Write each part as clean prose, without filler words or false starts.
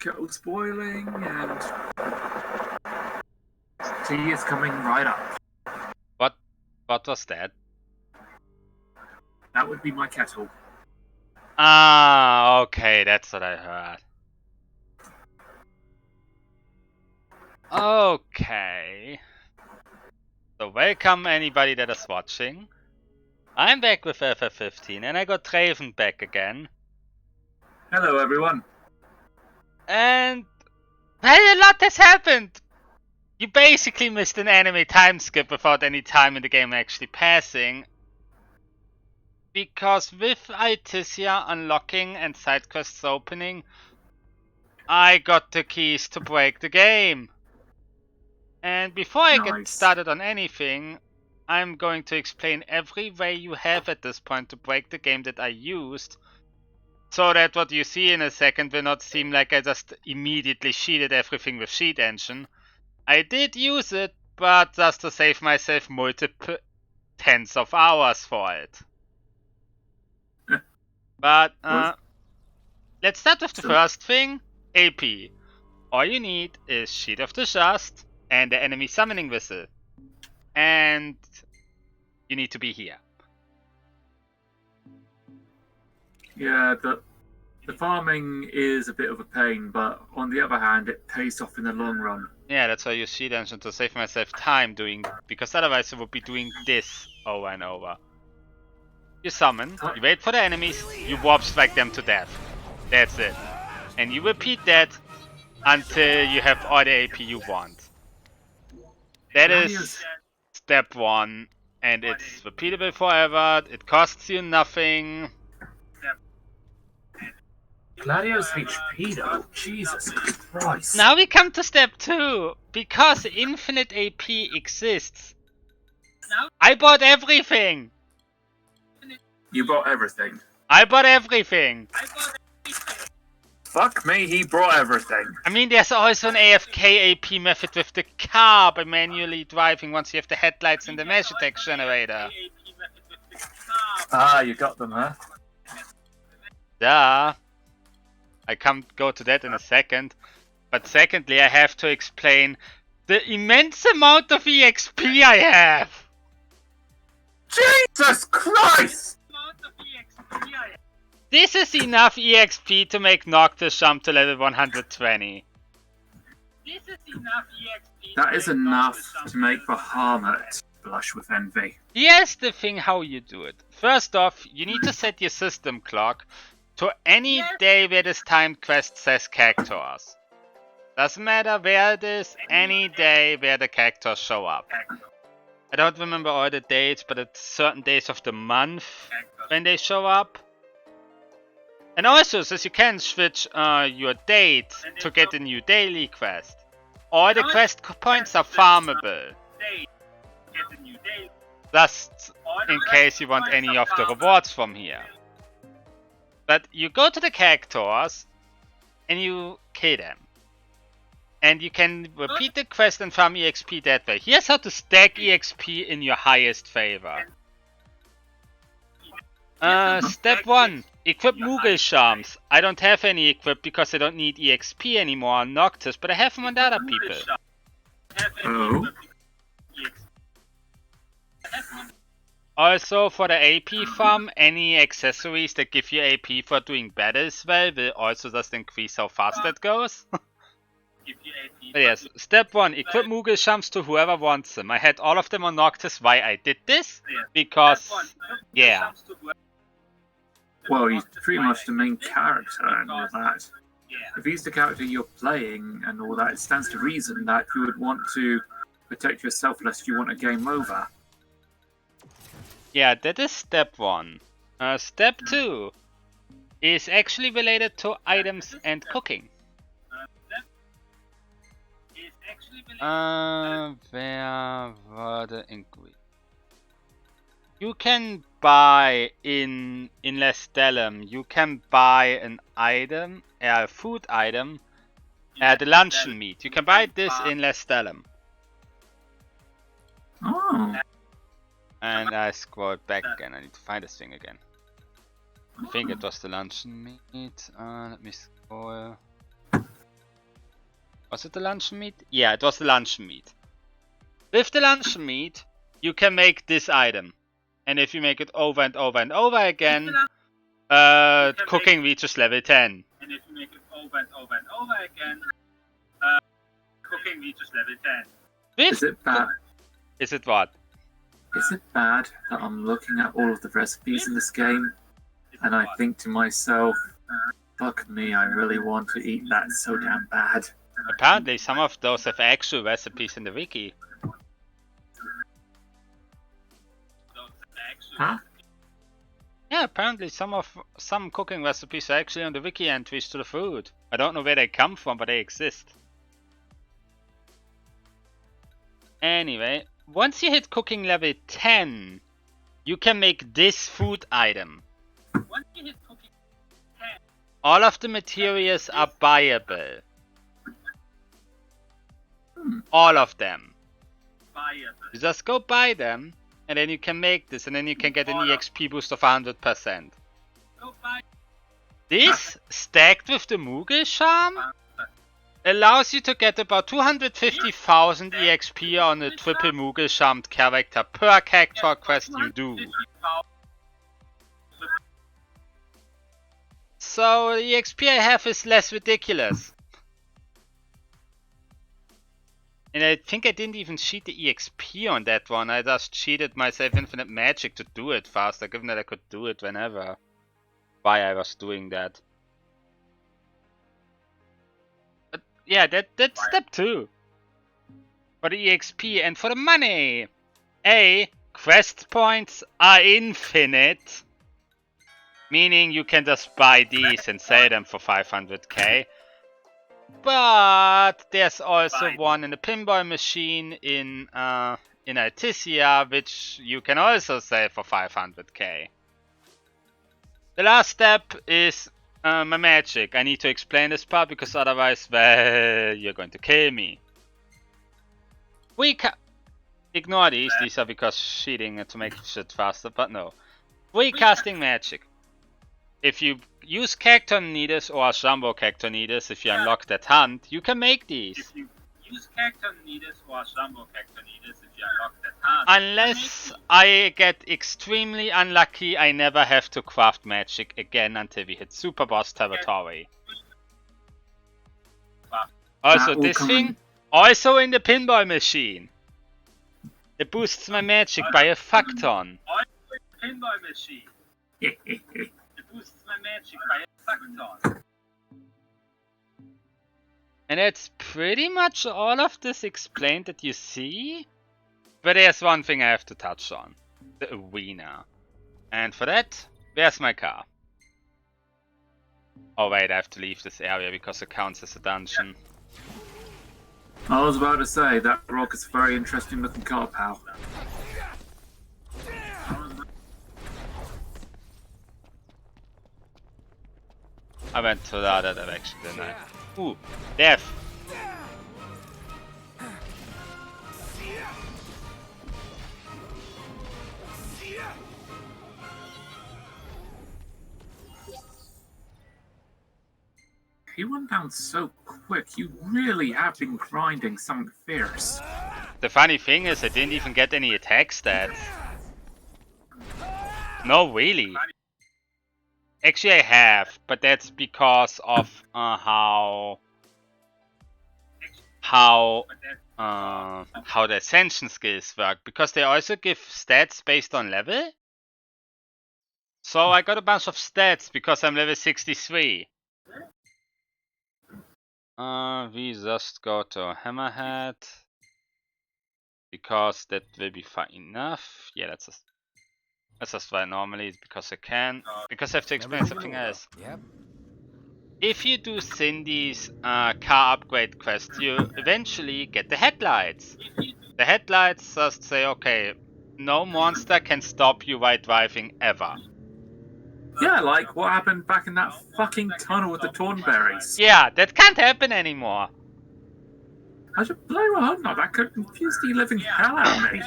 kettle's boiling and tea is coming right up. What was that? That would be my kettle. Ah, okay, that's what I heard. Okay. So welcome anybody that is watching. I'm back with FF15 and I got Draven back again. Hello everyone. And well, a lot has happened. You basically missed an enemy time skip without any time in the game actually passing. Because with Altisia unlocking and side quests opening, I got the keys to break the game. And before I get started on anything, I'm going to explain every way you have at this point to break the game that I used, so that what you see in a second will not seem like I just immediately cheated everything with Cheat Engine. I did use it, but just to save myself multiple tens of hours for it. But let's start with the first thing, AP. All you need is Sheet of the Just and the enemy summoning whistle. And you need to be here. Yeah, the farming is a bit of a pain, but on the other hand, it pays off in the long run. Yeah, that's why I use Sheet Engine to save myself time doing, because otherwise I would be doing this over and over. You summon, you wait for the enemies, you warp strike them to death. That's it. And you repeat that until you have all the AP you want. That is step 1, and it's repeatable forever, it costs you nothing. Gladio's HP though, Jesus Christ. Now we come to step 2, because infinite AP exists. I bought everything! You bought everything? I bought everything! Fuck me, he brought everything. I mean, there's also an AFK AP method with the car by manually driving once you have the headlights and the mesh attack generator. Ah, you got them, huh? Duh. I can't go to that in a second. But secondly, I have to explain the immense amount of EXP I have. Jesus Christ! This is enough EXP to make Noctis jump to level 120. That is enough to make Bahamut blush with envy. Here's the thing how you do it. First off, you need to set your system clock to any day where this timed quest says characters. Doesn't matter where it is, any day where the characters show up. I don't remember all the dates, but it's certain days of the month when they show up. And also, since you can switch your date to get a new daily quest, all the quest points are farmable. Just in case you want any of the rewards from here. But you go to the characters and you kill them. And you can repeat the quest and farm EXP that way. Here's how to stack EXP in your highest favor. Step 1. Equip Moogle Charms. I don't have any equipped because I don't need EXP anymore on Noctis, but I have them on the other people. Oh. Also, for the AP farm, any accessories that give you AP for doing battles well will also just increase how fast that goes. But yes, step 1, equip Moogle Charms to whoever wants them. I had all of them on Noctis. Why I did this? Because, yeah. Well, he's pretty much the main character and all that. If he's the character you're playing and all that, it stands to reason that you would want to protect yourself lest you want a game over. Yeah, that is step 1. Step 2 is actually related to items and cooking. Where were the ingredients? You can buy in Lestalem, you can buy an item, a food item, the luncheon meat. You can buy this in Lestalem. Oh. And I scrolled back again, I need to find this thing again. I think it was the luncheon meat. Let me scroll. Was it the luncheon meat? Yeah, it was the luncheon meat. With the luncheon meat, you can make this item. And if you make it over and over and over again, cooking reaches level 10. And if you make it over and over and over again, cooking reaches level 10. Is it bad? Is it what? Is it bad that I'm looking at all of the recipes in this game and I think to myself, fuck me, I really want to eat that so damn bad. Apparently some of those have actual recipes in the wiki. Huh? Yeah, apparently some cooking recipes are actually on the wiki entries to the food. I don't know where they come from, but they exist. Anyway, once you hit cooking level 10, you can make this food item. Once you hit cooking 10, all of the materials are buyable. All of them. You just go buy them, and then you can make this, and then you can get an EXP boost of 100%. This, stacked with the Moogle charm, allows you to get about 250,000 EXP on a triple Moogle charmed character per character quest you do. So the EXP I have is less ridiculous. And I think I didn't even cheat the EXP on that one, I just cheated myself infinite magic to do it faster, given that I could do it whenever. Why I was doing that. But yeah, that's step 2. For the EXP and for the money! Quest points are infinite. Meaning you can just buy these and sell them for 500k. But there's also one in the pinball machine in Alticia, which you can also sell for 500k. The last step is my magic. I need to explain this part because otherwise, well, you're going to kill me. Ignore these. These are because cheating to make shit faster, but no. Recasting magic. If you use Cactonides or Jumbo Cactonides, if you unlock that hunt, you can make these. If you use Cactonides or Jumbo Cactonides, if you unlock that hunt, unless I get extremely unlucky, I never have to craft magic again until we hit Super Boss territory. Also, this thing, also in the pinball machine. It boosts my magic by a fuck ton. Also in the pinball machine. Boosts my magic by a fuck ton. And that's pretty much all of this explained that you see. But there's one thing I have to touch on. The arena. And for that, where's my car? Oh wait, I have to leave this area because it counts as a dungeon. I was about to say, that rock is a very interesting looking car, pal. I went to the other direction, didn't I? Ooh, death! You went down so quick, you really have been grinding something fierce. The funny thing is I didn't even get any attack stats. No, really. Actually I have, but that's because of how the ascension skills work, because they also give stats based on level. So I got a bunch of stats because I'm level 63. We just go to Hammerhead because that will be fine enough. Yeah, let's just try normally because I can. Because I have to explain something else. Yep. If you do Cindy's car upgrade quest, you eventually get the headlights. The headlights just say, okay, no monster can stop you while driving ever. Yeah, like what happened back in that fucking tunnel with the Thornberries. Yeah, that can't happen anymore. I should blow my heart now, that could confuse the living hell out of me.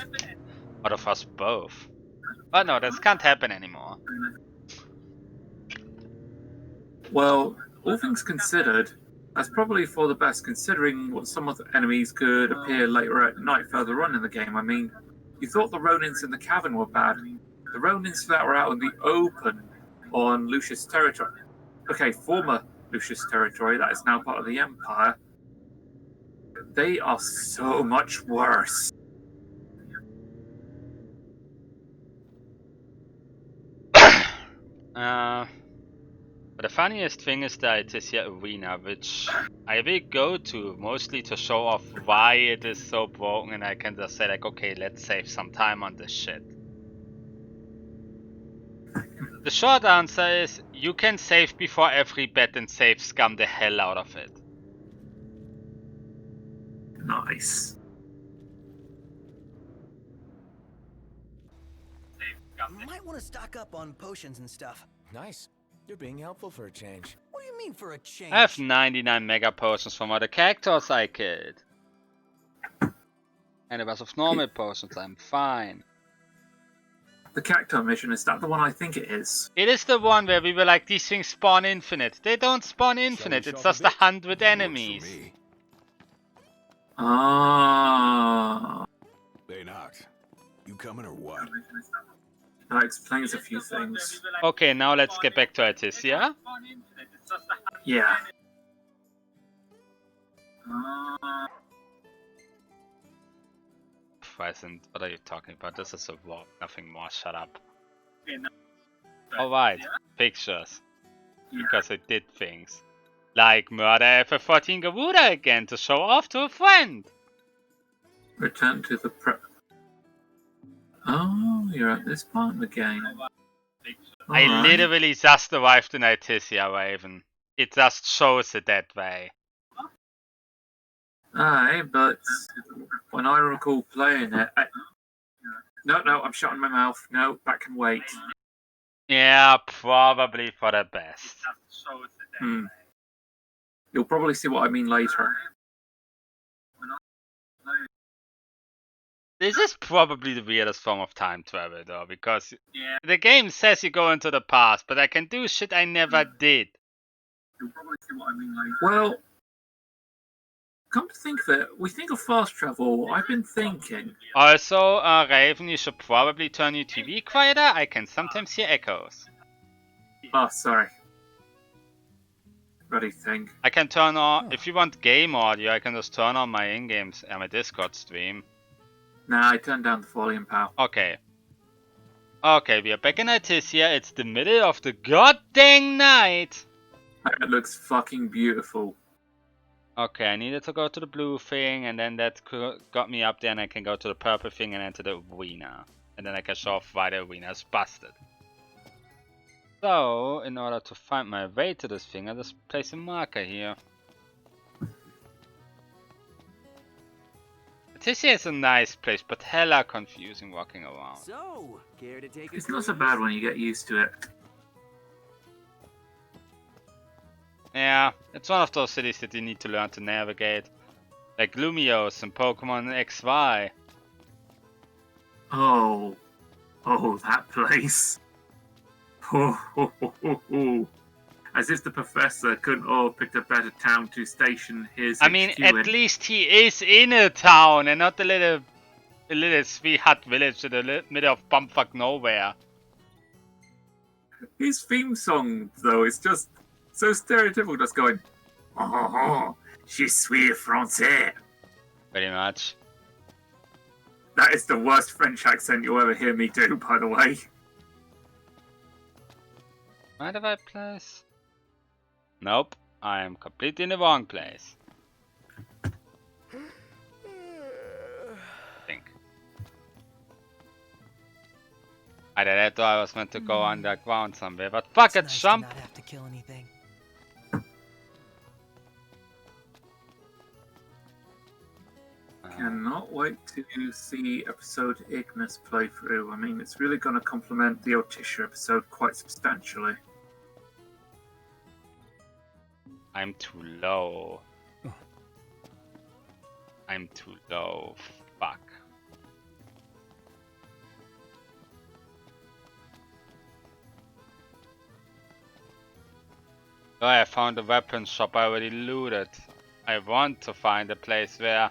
Out of us both. But no, that can't happen anymore. Well, all things considered, That's probably for the best, considering what some of the enemies could appear later at night further on in the game. I mean, you thought the Ronins in the cavern were bad. The Ronins that were out in the open on Lucius territory. Okay, former Lucius territory, that is now part of the Empire. They are so much worse. But the funniest thing is the Artesia Arena, which I will go to mostly to show off why it is so broken, and I can just say like, okay, let's save some time on this shit. The short answer is, you can save before every bet and save scum the hell out of it. Nice. You might want to stock up on potions and stuff. Nice. You're being helpful for a change. What do you mean for a change? I have 99 mega potions from other characters I killed. And the rest of normal potions, I'm fine. The Cactus mission, is that the one I think it is? It is the one where we were like, these things spawn infinite. They don't spawn infinite, it's just 100 enemies. Ah. They knocked. You coming or what? That explains a few things. Okay, now let's get back to Artesia. Yeah. Present, what are you talking about? This is a vlog, nothing more, shut up. Alright, pictures. Because I did things. Like murder FF15 Garuda again to show off to a friend. Return to the Oh, you're at this part of the game. I literally just arrived in Artesia, Raven. It just shows it that way. Aye, but when I recall playing it... No, I'm shutting my mouth. No, that can wait. Yeah, probably for the best. You'll probably see what I mean later. This is probably the weirdest form of time travel though, because the game says you go into the past, but I can do shit I never did. Well, come to think of it, we think of fast travel, I've been thinking. Also, Raven, you should probably turn your TV quieter, I can sometimes hear echoes. Oh, sorry. Bloody thing. I can turn on, if you want game audio, I can just turn on my in-game, my Discord stream. Nah, I turned down the volume, pal. Okay. Okay, we are back in Artesia, it's the middle of the goddamn night! It looks fucking beautiful. Okay, I needed to go to the blue thing, and then that got me up there, and I can go to the purple thing and enter the arena. And then I can show off why the arena is busted. So, in order to find my way to this thing, I just place a marker here. Artesia is a nice place, but hella confusing walking around. So, care to take It's not so bad when you get used to it. Yeah, it's one of those cities that you need to learn to navigate. Like Lumios and Pokemon XY. Oh, that place. As if the professor couldn't have picked a better town to station his I mean, HQ at in. least he is in a town and not a little sweet hut village in the middle of bumfuck nowhere. His theme song, though, is just so stereotypical, just going, je suis français. Pretty much. That is the worst French accent you'll ever hear me do, by the way. Mind if I place? Nope, I am completely in the wrong place. Think. Either that or I was meant to go underground somewhere, but fuck it, nice jump! to not have to kill anything. Cannot wait to see episode Ignis playthrough. I mean, it's really going to complement the Otisha episode quite substantially. I'm too low. I'm too low. Fuck. Oh, I found a weapon shop I already looted. I want to find a place where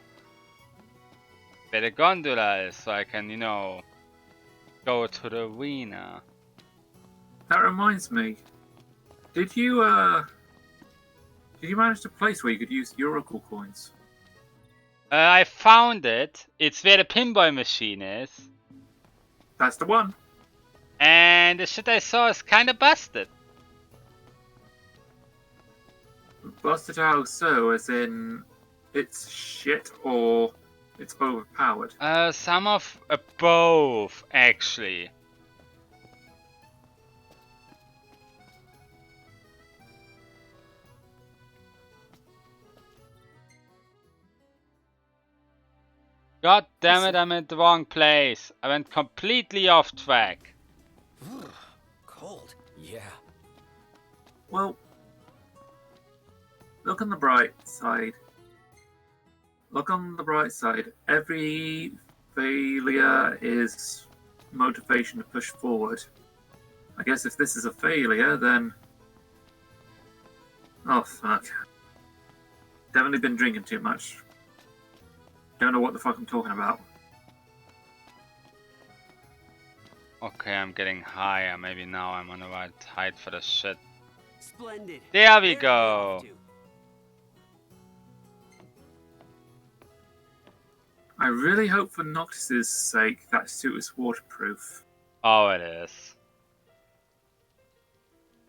the gondola is, so I can, you know, go to the arena. That reminds me. Did you manage to place where you could use Oracle coins? I found it. It's where the pinball machine is. That's the one. And the shit I saw is kinda busted. Busted how so? As in, it's shit or it's overpowered? Some of both, actually. God damn it, I'm in the wrong place. I went completely off track. Cold. Yeah. Well, look on the bright side. Look on the bright side. Every failure is motivation to push forward. I guess if this is a failure, then... Oh, fuck. Definitely been drinking too much. Don't know what the fuck I'm talking about. Okay, I'm getting higher. Maybe now I'm on the right height for the shit. Splendid. There we go. I really hope for Noctis's sake that suit is waterproof. Oh, it is.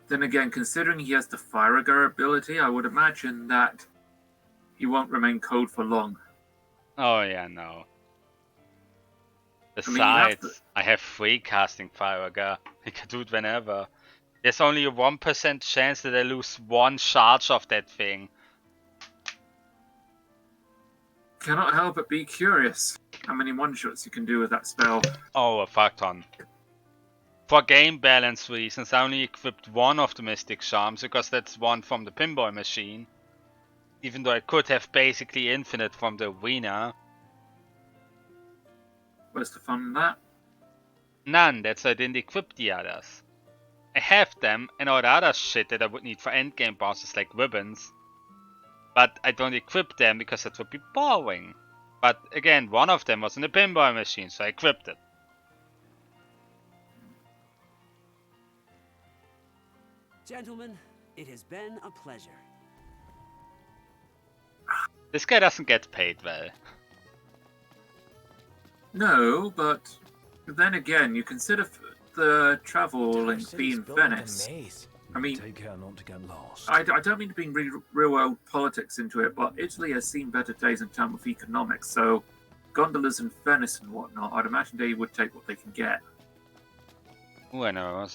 Then again, considering he has the fire ability, I would imagine that he won't remain cold for long. Oh yeah, no. I mean, Besides, I have free casting fire, I can do it whenever. There's only a 1% chance that I lose one charge of that thing. Cannot help but be curious how many one-shots you can do with that spell. Oh, a fuck ton. For game balance reasons, I only equipped one of the Mystic Charms because that's one from the pinball machine. Even though I could have basically infinite from the arena. Where's the fun in that? None, that's why I didn't equip the others. I have them and all the other shit that I would need for endgame bosses like ribbons. But I don't equip them because that would be boring. But again, one of them was in the pinball machine, so I equipped it. Gentlemen, it has been a pleasure. This guy doesn't get paid well. No, but then again, you consider the travel fee in Venice. I mean, Take care not to get lost. I don't mean to bring real world politics into it, but Italy has seen better days in terms of economics, so gondolas in Venice and whatnot, I'd imagine they would take what they can get. Ooh, I know.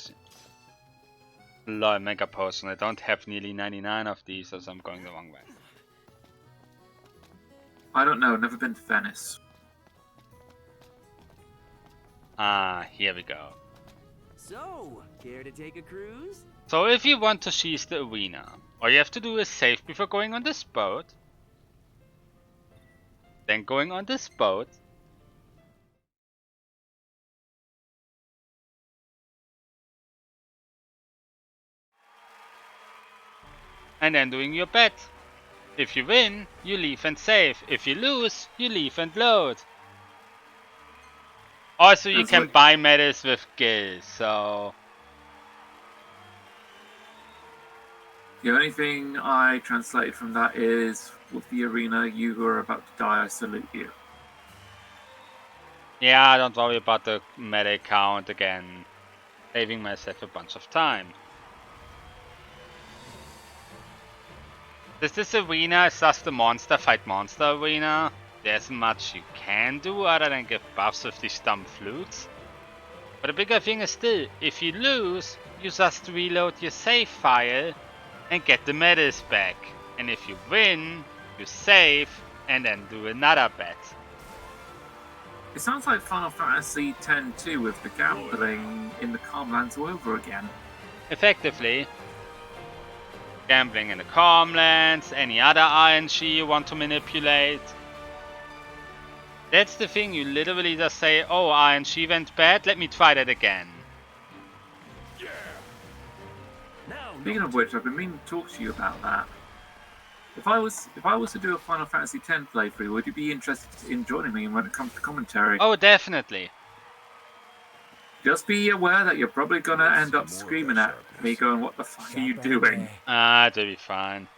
Lol, Mega Potion. I don't have nearly 99 of these, so I'm going the wrong way. I don't know, never been to Venice. Ah, here we go. So, care to take a cruise? So if you want to seize the arena, all you have to do is save before going on this boat. Then going on this boat. And then doing your bet. If you win, you leave and save. If you lose, you leave and load. Also, you can buy medals with gills, so... The only thing I translated from that is, with the arena, you who are about to die, I salute you. Yeah, don't worry about the meta count again. Saving myself a bunch of time. This arena is just the monster fight monster arena. There isn't much you can do other than give buffs with these dumb flutes. But the bigger thing is still, if you lose, you just reload your save file and get the medals back. And if you win, you save and then do another bet. It sounds like Final Fantasy X-2 with the gambling in the Calmlands all over again. Effectively. Gambling in the Calmlands, any other RNG you want to manipulate. That's the thing, you literally just say, oh, RNG went bad, let me try that again. Yeah. Now Speaking of which, I've been meaning to talk to you about that. If I was to do a Final Fantasy X playthrough, would you be interested in joining me when it comes to commentary? Oh, definitely. Just be aware that you're probably gonna end up screaming at me, going, "What the fuck are you doing?" That'll be fine.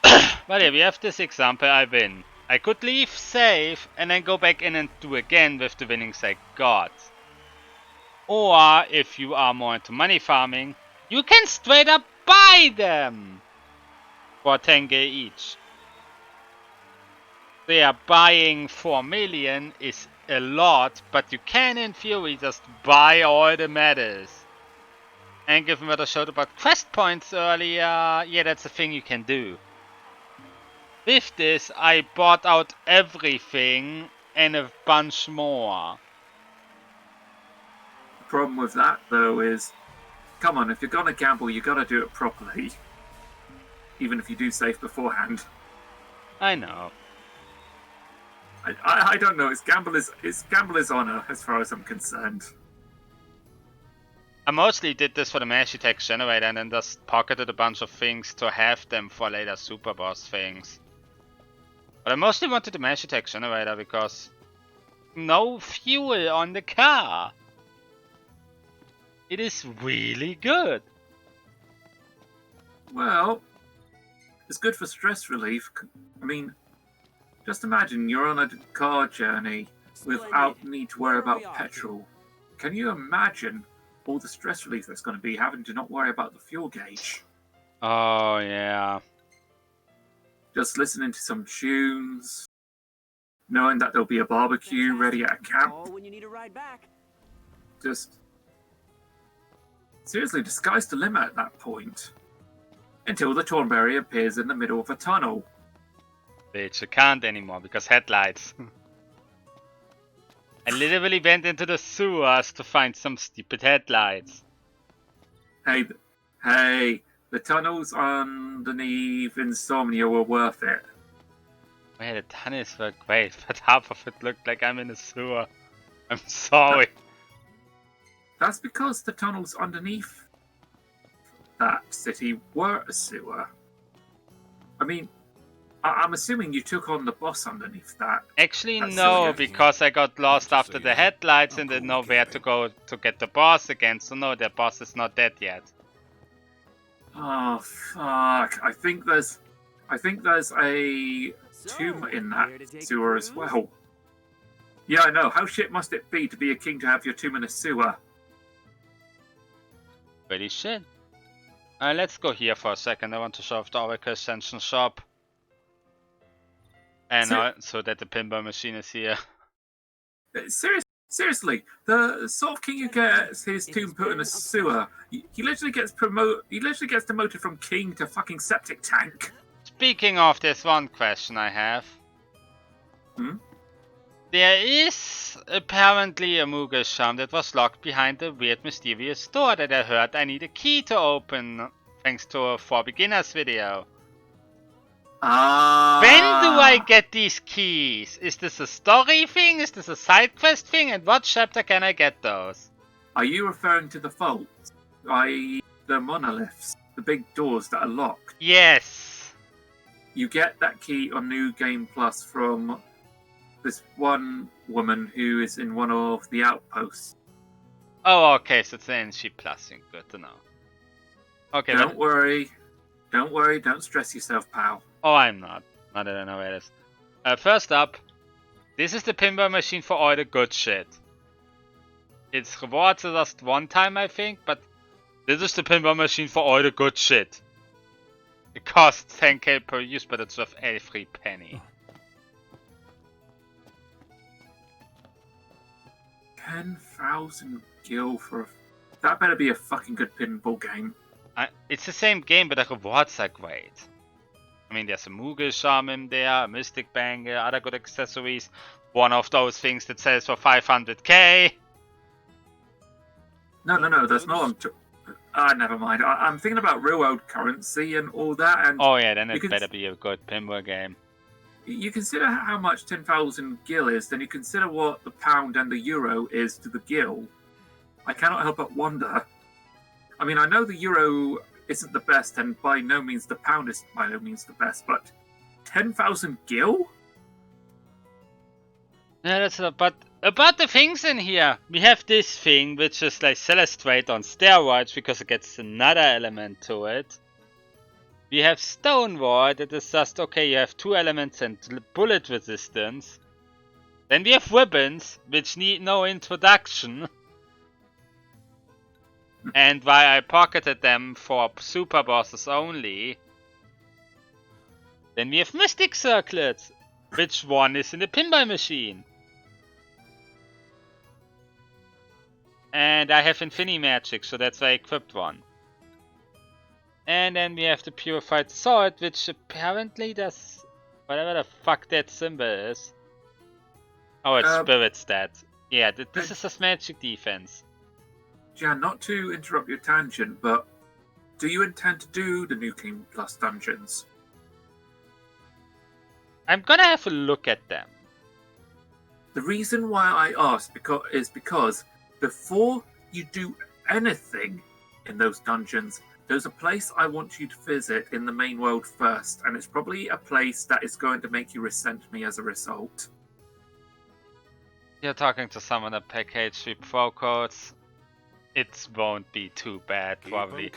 But yeah, we have this example, I win. I could leave, save, and then go back in and do again with the winnings I got. Or, if you are more into money farming, you can straight up buy them! For 10k each. So yeah, buying 4 million is a lot, but you can in theory just buy all the medals. And given what I showed about quest points earlier, yeah, that's a thing you can do. With this, I bought out everything and a bunch more. The problem with that, though, is, come on, if you're gonna gamble, you gotta do it properly. Even if you do save beforehand. I know. I don't know. It's gambler's honor, as far as I'm concerned. I mostly did this for the Magitex generator and then just pocketed a bunch of things to have them for later super boss things. But I mostly wanted the Magitex generator because no fuel on the car. It is really good. Well, it's good for stress relief. I mean, just imagine you're on a car journey without need to worry about petrol. Can you imagine all the stress relief that's going to be having to not worry about the fuel gauge? Oh yeah. Just listening to some tunes, knowing that there'll be a barbecue ready at a camp. When you need a ride back. Just seriously, the sky's the limit at that point. Until the Thornberry appears in the middle of a tunnel. Which you can't anymore because headlights. I literally went into the sewers to find some stupid headlights. Hey, the tunnels underneath Insomnia were worth it. Well, the tunnels were great, but half of it looked like I'm in a sewer. I'm sorry. That's because the tunnels underneath that city were a sewer. I mean, I'm assuming you took on the boss underneath that. Actually, That's no, silly. because I got lost Just so after you the know, headlights I'm and cool didn't know with where to gambling. go to get the boss again. So no, the boss is not dead yet. Oh fuck! I think there's a tomb in that Here to take a sewer as cruise? well. Yeah, I know. How shit must it be to be a king to have your tomb in a sewer? Pretty shit. Let's go here for a second. I want to show off the Oracle Ascension shop. And so that the pinball machine is here. Seriously, the sort of king who gets his tomb put in a sewer, he literally gets demoted from king to fucking septic tank. Speaking of, there's one question I have. There is apparently a Moogle charm that was locked behind a weird mysterious door that I heard I need a key to open, thanks to a For Beginners video. When do I get these keys? Is this a story thing? Is this a side quest thing? And what chapter can I get those? Are you referring to the vaults? I.e. the monoliths, the big doors that are locked? Yes. You get that key on New Game Plus from this one woman who is in one of the outposts. Oh, okay, so it's an NG plus. Good to know. Okay, Don't worry, don't stress yourself, pal. Oh, I'm not. Not that I know where it is. First up, this is the pinball machine for all the good shit. Its rewards are just one time, I think, but this is the pinball machine for all the good shit. It costs 10k per use, but it's worth every penny. 10,000 gil for that better be a fucking good pinball game. It's the same game, but the rewards are great. I mean, there's a Moogle charm in there, a Mystic Banger, other good accessories. One of those things that sells for 500k. No, that's not. Never mind. I'm thinking about real world currency and all that. And oh yeah, then it better be a good pinball game. You consider how much 10,000 gil is, then you consider what the pound and the euro is to the gil. I cannot help but wonder I mean, I know the euro isn't the best, and by no means the pound is by no means the best, but 10,000 gil? Yeah, that's a, but about the things in here, we have this thing which is like Celestrate on steroids because it gets another element to it. We have Stonewall that is just okay, you have 2 elements and bullet resistance. Then we have weapons which need no introduction. And why I pocketed them for super bosses only. Then we have Mystic Circlets, which one is in the pinball machine. And I have Infinity Magic, so that's why I equipped one. And then we have the Purified Sword, which apparently does whatever the fuck that symbol is. Oh, it's Spirit Stat. Yeah, this is a magic defense. Jan, not to interrupt your tangent, but do you intend to do the New King Plus dungeons? I'm gonna have a look at them. The reason why I ask is because before you do anything in those dungeons, there's a place I want you to visit in the main world first, and it's probably a place that is going to make you resent me as a result. You're talking to someone at Package 3 Pro codes. It won't be too bad, probably.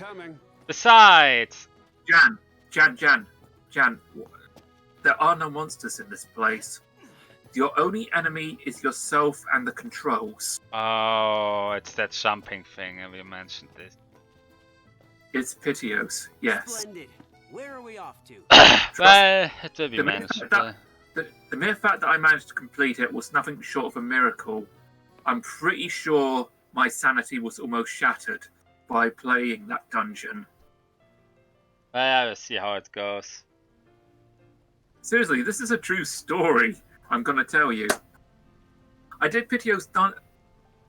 Besides, Jan, there are no monsters in this place. Your only enemy is yourself and the controls. oh, it's that jumping thing, and we mentioned this. It's Pitios, yes. Splendid. Where are we off to? Well, it will be the mere managed. fact that- The mere fact that I managed to complete it was nothing short of a miracle. I'm pretty sure my sanity was almost shattered by playing that dungeon. Well, we'll see how it goes. Seriously, this is a true story, I'm gonna tell you. I did Pitios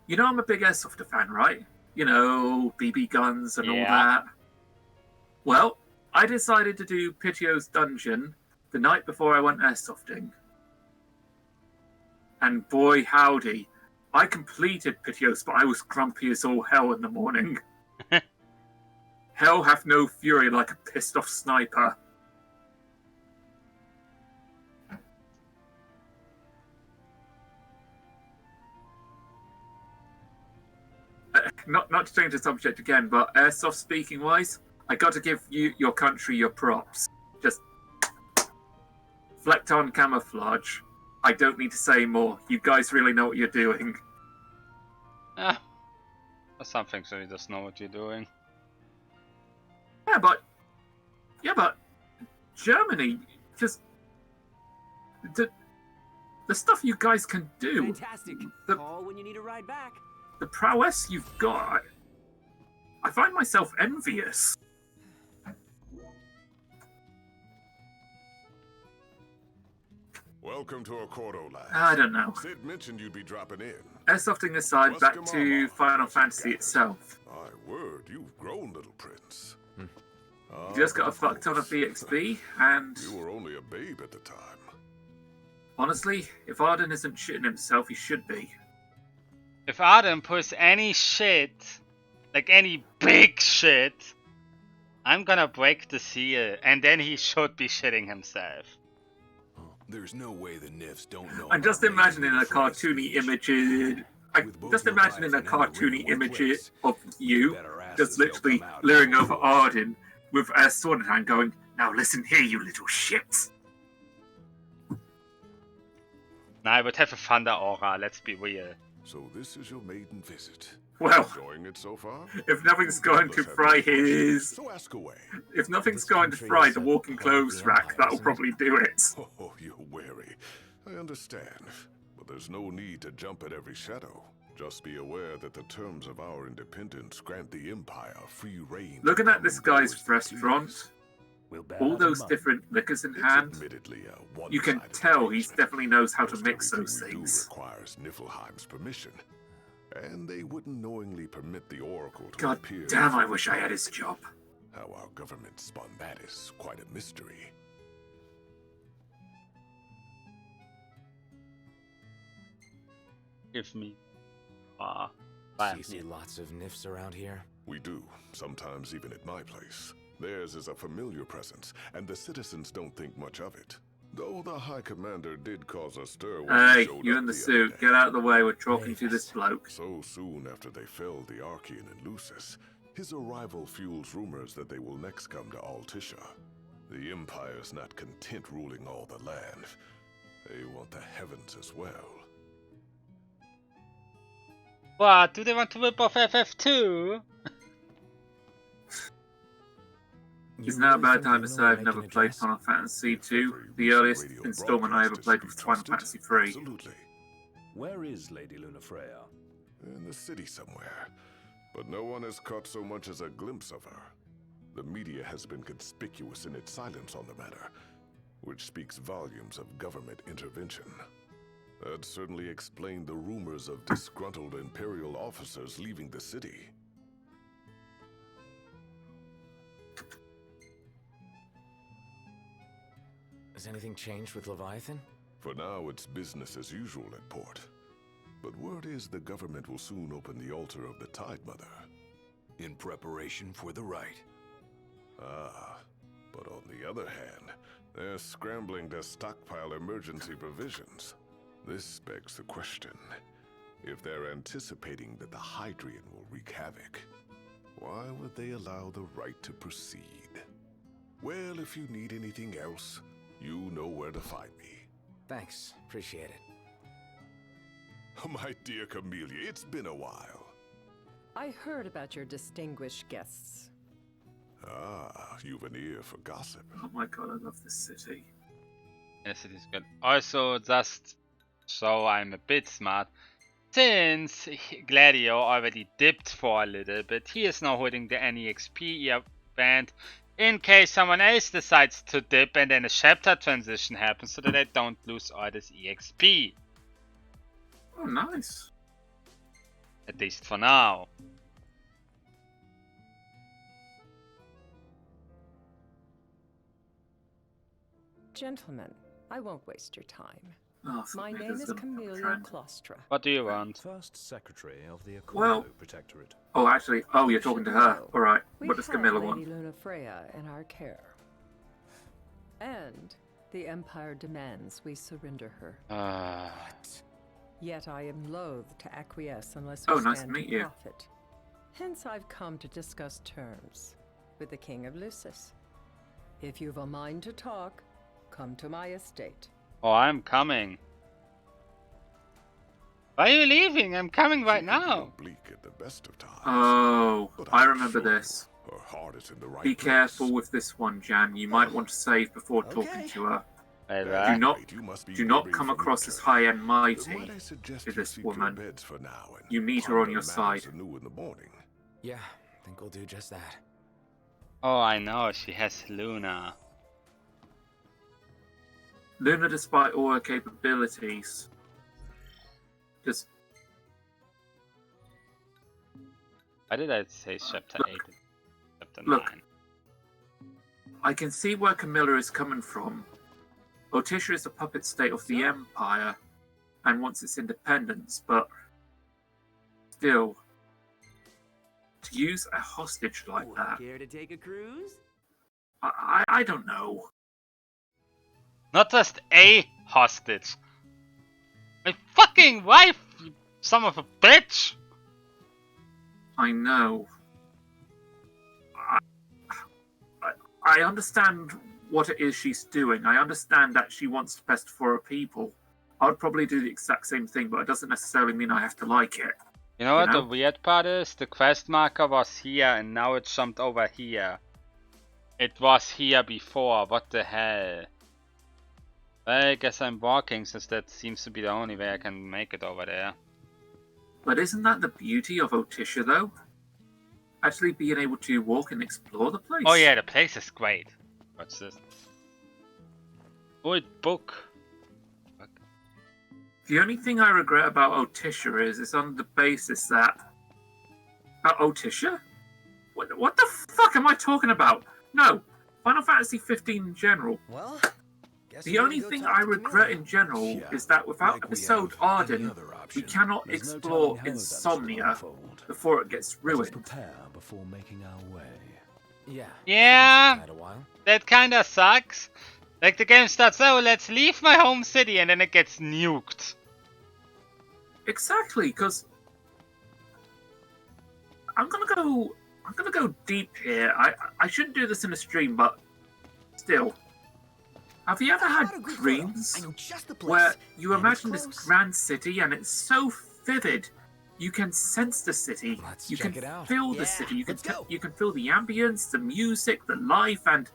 You know I'm a big Airsofter fan, right? You know, BB guns and all that. Well, I decided to do Pitios dungeon the night before I went airsofting. And boy howdy, I completed Pitios, but I was grumpy as all hell in the morning. Hell hath no fury like a pissed off sniper. Not to change the subject again, but airsoft speaking wise, I got to give your country your props. Just flecked on camouflage. I don't need to say more. You guys really know what you're doing. Ah, some things we just know what you're doing. Yeah, but Germany, just the stuff you guys can do. Fantastic. Call when you need a ride back. The prowess you've got, I find myself envious. Welcome to Accordo, lads. I don't know. Sid mentioned you'd be dropping in. Airsofting aside, back to Final Fantasy itself. My word, you've grown, little prince. You just got a fuck ton of EXP, and You were only a babe at the time. honestly, if Arden isn't shitting himself, he should be. If Adam puts any shit, like any big shit, I'm gonna break the seal, and then he should be shitting himself. There's no way the Nifs don't know. I'm just about imagining a making the cartoony first image. With both Just your imagining a wife and Henry cartoony in one image place. of you, Bet our asses just they'll literally come out leering and over shoot. Arden with a sword in hand, going, "Now listen here, you little shits." Nah, I would have a thunder aura, let's be real. So this is your maiden visit. Well, Enjoying it so far? if nothing's going to fry his, So ask away. if nothing's This going to country fry is the a walking part of clothes the rack, Empire, that'll isn't it? probably do it. Oh, you're wary. I understand. But there's no need to jump at every shadow. Just be aware that the terms of our independence grant the Empire free reign. to Looking at come this and go guy's as they restaurant, please. We'll bear all them those up. different liquors in It's hand, admittedly a you can one-sided tell he arrangement. definitely knows how to Most mix everything those we do things. requires Niflheim's permission. And they wouldn't knowingly permit the Oracle to God appear. damn, I wish I had his job. How our government spun that is quite a mystery. Give me. So you see lots of Nifs around here? We do, sometimes even at my place. Theirs is a familiar presence, and the citizens don't think much of it. Though the High Commander did cause a stir when he Hey, showed you up in the other suit. day. Get out of the way. We're talking to this bloke. So soon after they felled the Archean and Lucis, his arrival fuels rumors that they will next come to Altisha. The Empire's not content ruling all the land. They want the heavens as well. What? Do they want to rip off FF2? It's now about time to say I've never played Final Fantasy II. The earliest installment I ever played was Final Fantasy III. Absolutely. Where is Lady Lunafreya? In the city somewhere. But no one has caught so much as a glimpse of her. The media has been conspicuous in its silence on the matter, which speaks volumes of government intervention. That certainly explained the rumors of disgruntled Imperial officers leaving the city. Has anything changed with Leviathan? For now, it's business as usual at port. But word is the government will soon open the altar of the Tide Mother. In preparation for the rite. Ah, but on the other hand, they're scrambling to stockpile emergency provisions. This begs the question, if they're anticipating that the Hydrian will wreak havoc, why would they allow the rite to proceed? Well, if you need anything else, you know where to find me. Thanks, appreciate it. My dear Camellia, it's been a while. I heard about your distinguished guests. Ah, you've an ear for gossip. Oh my god, I love this city. Yes, it is good. Also, just so I'm a bit smart, since Gladio already dipped for a little bit, he is now holding the NEXP event in case someone else decides to dip and then a chapter transition happens so that I don't lose all this EXP. Oh, nice. At least for now. Gentlemen, I won't waste your time. Oh, My fuck me, name there's is a Camellia trend. Claustra. What do you want? First Secretary of the Well- Accordo Protectorate. Oh, actually, oh, you're talking to her. Alright, We what does have Camilla Lady want? Lunafreya in our care. And the Empire demands we surrender her. Yet I am loath to acquiesce unless we Oh, nice to stand meet to you. profit. Hence I've come to discuss terms with the King of Lucis. If you've a mind to talk, come to my estate. Oh, I'm coming. Why are you leaving? I'm coming right She can be now. bleak at the best of times. Oh, But I I'm remember sure this. Her heart is in the right Be place. careful with this one, Jan. You might want to save before talking Okay. to her. Wait, Do what? not, You must be do not weary come from across your as journey. high and But mighty might I suggest to you this seek your woman. beds for now and You need her on ponder your matters side. anew in the morning. Yeah, I think we'll do just that. Oh, I know. She has Luna. Luna, despite all her capabilities, just Why did I say chapter 8? Chapter Look. 9. I can see where Camilla is coming from. Altisha is a puppet state of the Empire and wants its independence, but still, to use a hostage like that, Care to take a cruise? I don't know. Not just a hostage. My fucking wife, you son of a bitch! I know. I understand what it is she's doing. I understand that she wants the best for her people. I would probably do the exact same thing, but it doesn't necessarily mean I have to like it. You know what know? the weird part is? The quest marker was here and now it jumped over here. It was here before, what the hell? Well, I guess I'm walking since that seems to be the only way I can make it over there. But isn't that the beauty of Altisha, though? Actually being able to walk and explore the place. Oh yeah, the place is great. What's this? Old book. Fuck. The only thing I regret about Altisha is it's on the basis that... Altisha? What the fuck am I talking about? No, Final Fantasy 15 in general. Well, guess The we gotta only go thing talk I to regret Camilla. in general Yeah, is that without like we episode have any Arden, other we option. cannot There's no explore telling how that's gonna Insomnia unfold. before it gets Just ruined. prepare before making our way. Yeah. Yeah. Quite a while. That kinda sucks. Like the game starts, oh, let's leave my home city, and then it gets nuked. Exactly, because I'm gonna go deep here. I shouldn't do this in a stream, but still. Have you ever had dreams I know just the place. where you and imagine it's this close. grand city and it's so vivid? You can sense the city. Let's You check can it out. feel the Yeah, city. You can let's go. you can feel the ambience, the music, the life, and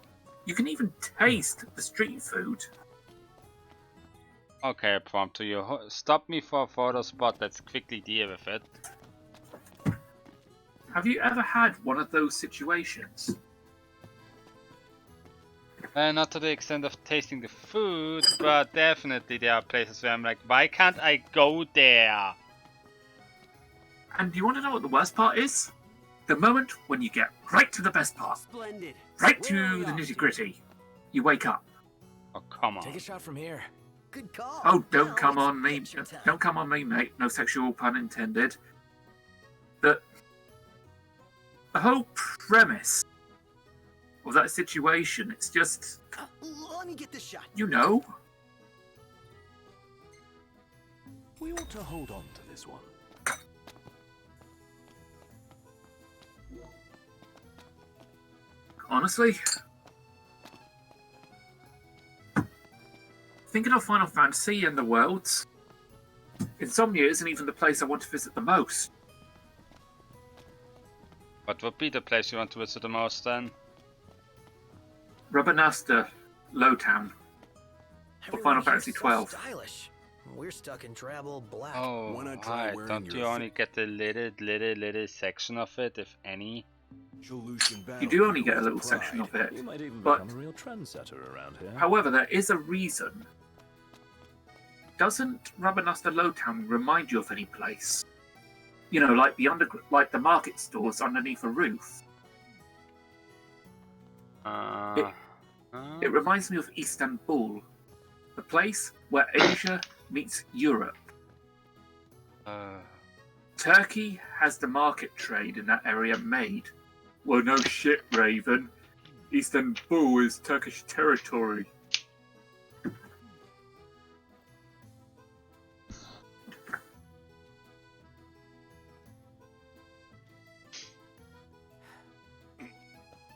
you can even taste the street food. Okay, Prompto, you stop me for a photo spot. Let's quickly deal with it. Have you ever had one of those situations? Not to the extent of tasting the food, but definitely there are places where I'm like, why can't I go there? And do you want to know what the worst part is? The moment when you get right to the best part, Splendid. right Where are to we the off to? nitty-gritty. You wake up. Oh, come Take a on. shot from here. Good call. Oh, don't Now come it's on me. picture time. Don't come on me, mate. No sexual pun intended. The whole premise of that situation, it's just, Let me get this shot. you know. We ought to hold on to this one. Honestly, thinking of Final Fantasy and the worlds, Insomnia isn't even the place I want to visit the most. What would be the place you want to visit the most then? Rubbermaster, Lowtown. For Final Everyone Fantasy here's so 12. stylish. We're stuck in travel black. Oh, Why not try right. wearing Don't your you only get the little section of it, if any? You do only get a little section of it. You might even but- become a real trendsetter around here. However, there is a reason. Doesn't Rubbermaster Lowtown remind you of any place? You know, like like the market stores underneath a roof. It reminds me of Istanbul, the place where Asia meets Europe. Turkey has the market trade in that area made. Well, no shit, Raven. Istanbul is Turkish territory.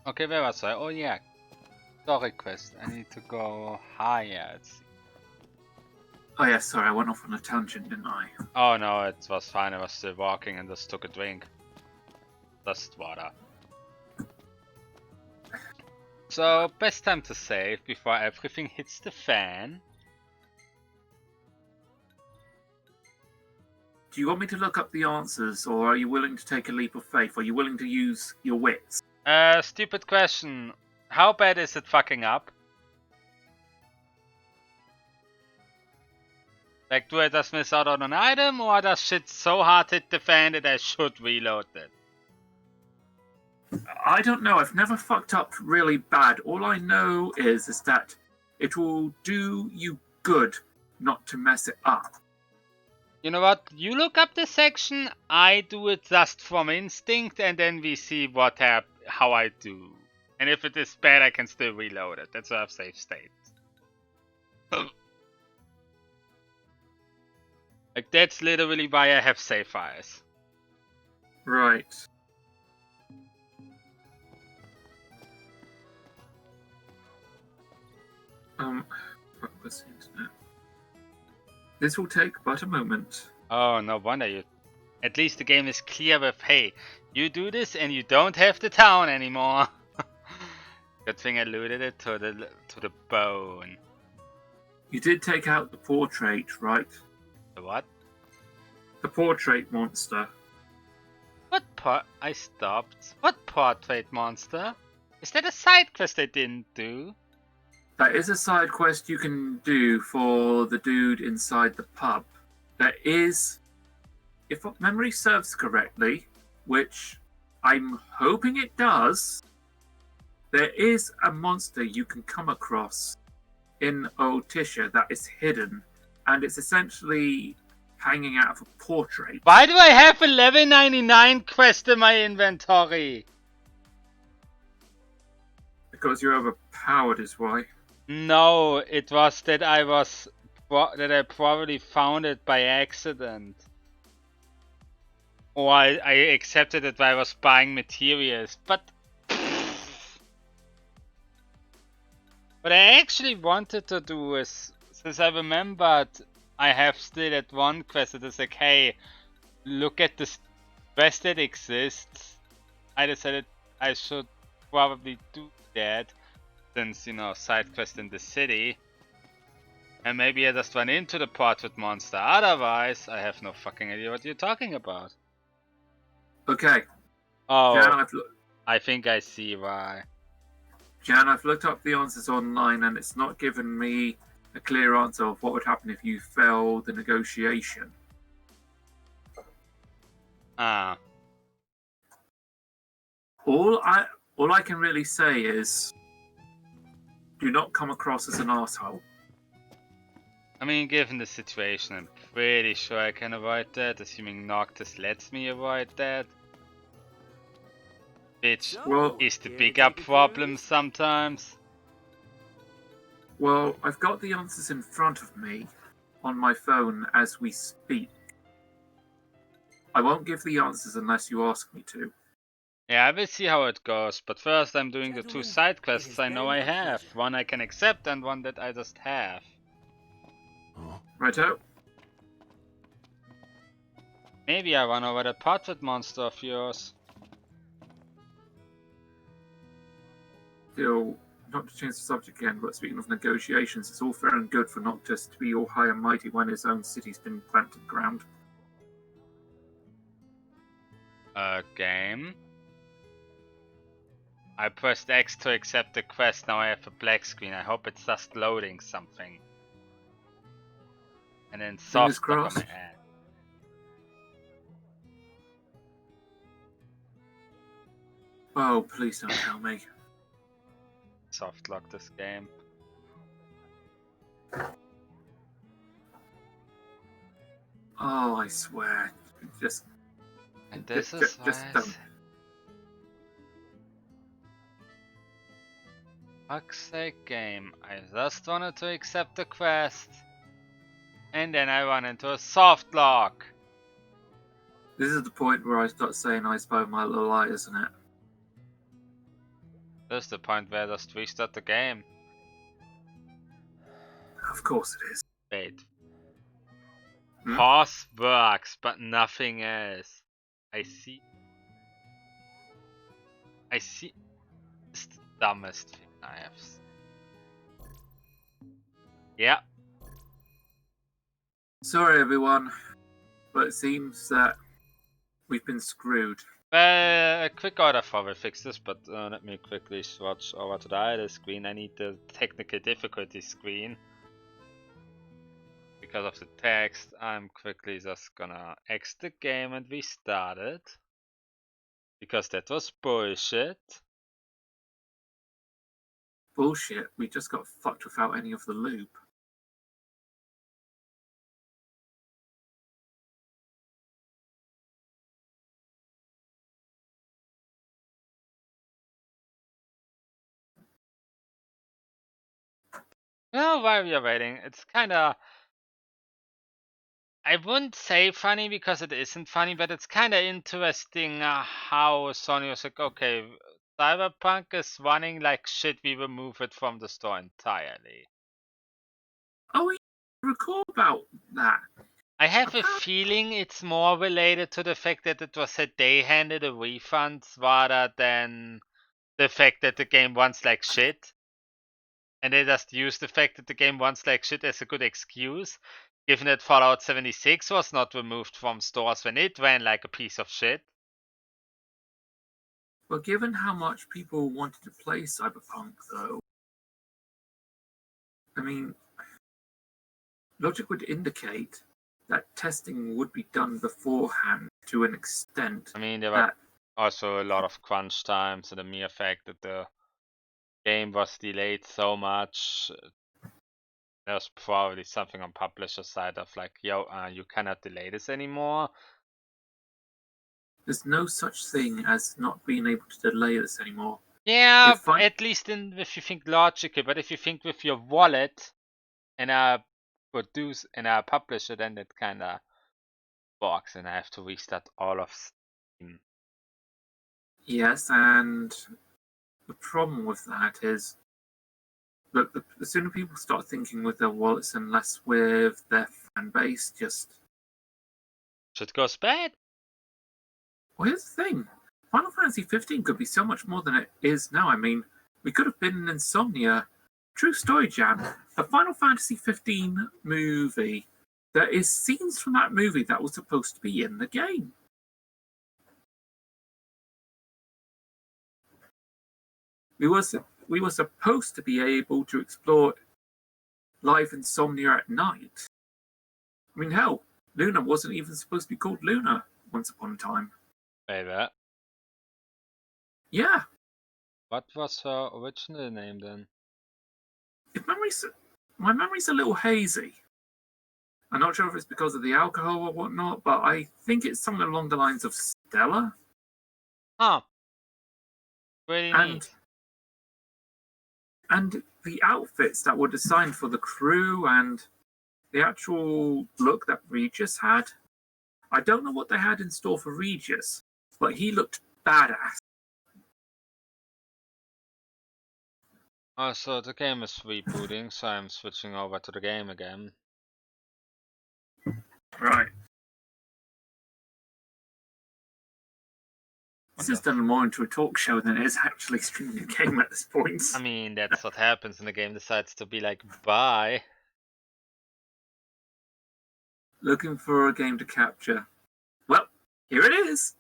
Okay, where was I? Oh yeah. Story quest. I need to go higher. Let's see. Oh yeah, sorry, I went off on a tangent, didn't I? Oh no, it was fine. I was still walking and just took a drink. Just water. So, best time to save before everything hits the fan. Do you want me to look up the answers, or are you willing to take a leap of faith? Are you willing to use your wits? Stupid question. How bad is it fucking up? Like, do I just miss out on an item, or does shit so hard hit the fan that I should reload it? I don't know. I've never fucked up really bad. All I know is that it will do you good not to mess it up. You know what? You look up the section, I do it just from instinct, and then we see how I do. And if it is bad, I can still reload it. That's why I've save state. Like, that's literally why I have save files. Right. What's the internet? This will take but a moment. Oh, no wonder you... At least the game is clear with, hey, you do this and you don't have the town anymore. Good thing I looted it to the bone. You did take out the portrait, right? The what? The portrait monster. I stopped. What portrait monster? Is that a side quest I didn't do? That is a side quest you can do for the dude inside the pub. There is, if memory serves correctly, which I'm hoping it does, there is a monster you can come across in Otisha that is hidden, and it's essentially hanging out of a portrait. Why do I have a level 99 quest in my inventory? Because you're overpowered is why. No, it was that I probably found it by accident. Or I accepted it while I was buying materials, but what I actually wanted to do is, since I remembered I have still at one quest that is like, hey, look at this quest that exists, I decided I should probably do that, since, you know, side quest in the city. And maybe I just run into the portrait monster, otherwise I have no fucking idea what you're talking about. Okay. Oh, Jan, I think I see why. Jan, I've looked up the answers online and it's not given me a clear answer of what would happen if you failed the negotiation. Ah. All I can really say is, do not come across as an asshole. I mean, given the situation, I'm pretty sure I can avoid that, assuming Noctis lets me avoid that. Which is the bigger problem sometimes. Well, I've got the answers in front of me on my phone as we speak. I won't give the answers unless you ask me to. Yeah, I will see how it goes, but first I'm doing the two Gentlemen, side quests it I has know been I a have. pleasure. One I can accept and one that I just have. Righto? Maybe I run over the portrait monster of yours. Still, not to change the subject again, but speaking of negotiations, it's all fair and good for Noctis to be all high and mighty when his own city's been burnt to the ground. Game. I pressed X to accept the quest, now I have a black screen. I hope it's just loading something. And then Fingers soft lock on crossed. my ad. Oh, please don't tell me. Soft lock this game. Oh, I swear. Just... And this is just why don't. Fuck's sake, game. I just wanted to accept the quest. And then I run into a soft lock. This is the point where I start saying I spy my little eye, isn't it? This is the point where I just restart the game. Of course it is. Wait. Hmm? Pause works, but nothing else. I see. It's the dumbest thing I have seen. Yeah. Sorry, everyone, but it seems that we've been screwed. A quick order for will fix this, but let me quickly switch over to the other screen. I need the technical difficulty screen. Because of the text, I'm quickly just gonna exit the game and restart it. Because that was bullshit. Bullshit, we just got fucked without any of the loop. Well, while we are waiting, it's kinda... I wouldn't say funny because it isn't funny, but it's kinda interesting how Sony was like, okay, Cyberpunk is running like shit, we remove it from the store entirely. Oh, we recall about that. I have a feeling it's more related to the fact that it was that they handed a refund rather than the fact that the game runs like shit. And they just used the fact that the game runs like shit as a good excuse, given that Fallout 76 was not removed from stores when it ran like a piece of shit. But given how much people wanted to play Cyberpunk, though, I mean, logic would indicate that testing would be done beforehand to an extent. I mean, there were That, also a lot of crunch times, and the mere fact that the game was delayed so much There's probably something on publisher side of like, yo, you cannot delay this anymore. There's no such thing as not being able to delay this anymore. Yeah, If I- at least if you think logically, but if you think with your wallet and a publisher, then it kinda bugs and I have to restart all of Steam. Yes, and the problem with that is that the sooner people start thinking with their wallets and less with their fan base, just... Shit goes bad. Well, here's the thing. Final Fantasy 15 could be so much more than it is now. I mean, we could have been in Insomnia. True story, Jan. The Final Fantasy 15 movie, there is scenes from that movie that were supposed to be in the game. We were supposed to be able to explore live Insomnia at night. I mean, hell, Luna wasn't even supposed to be called Luna once upon a time. Wait, that. Yeah. What was her original name then? My memory's a little hazy. I'm not sure if it's because of the alcohol or whatnot, but I think it's something along the lines of Stella. Huh. Pretty neat. And the outfits that were designed for the crew and the actual look that Regis had. I don't know what they had in store for Regis, but he looked badass. Oh, so the game is rebooting, so I'm switching over to the game again. Right. This is done more into a talk show than it is actually streaming a game at this point. I mean, that's what happens when the game decides to be like, bye. Looking for a game to capture. Well, here it is.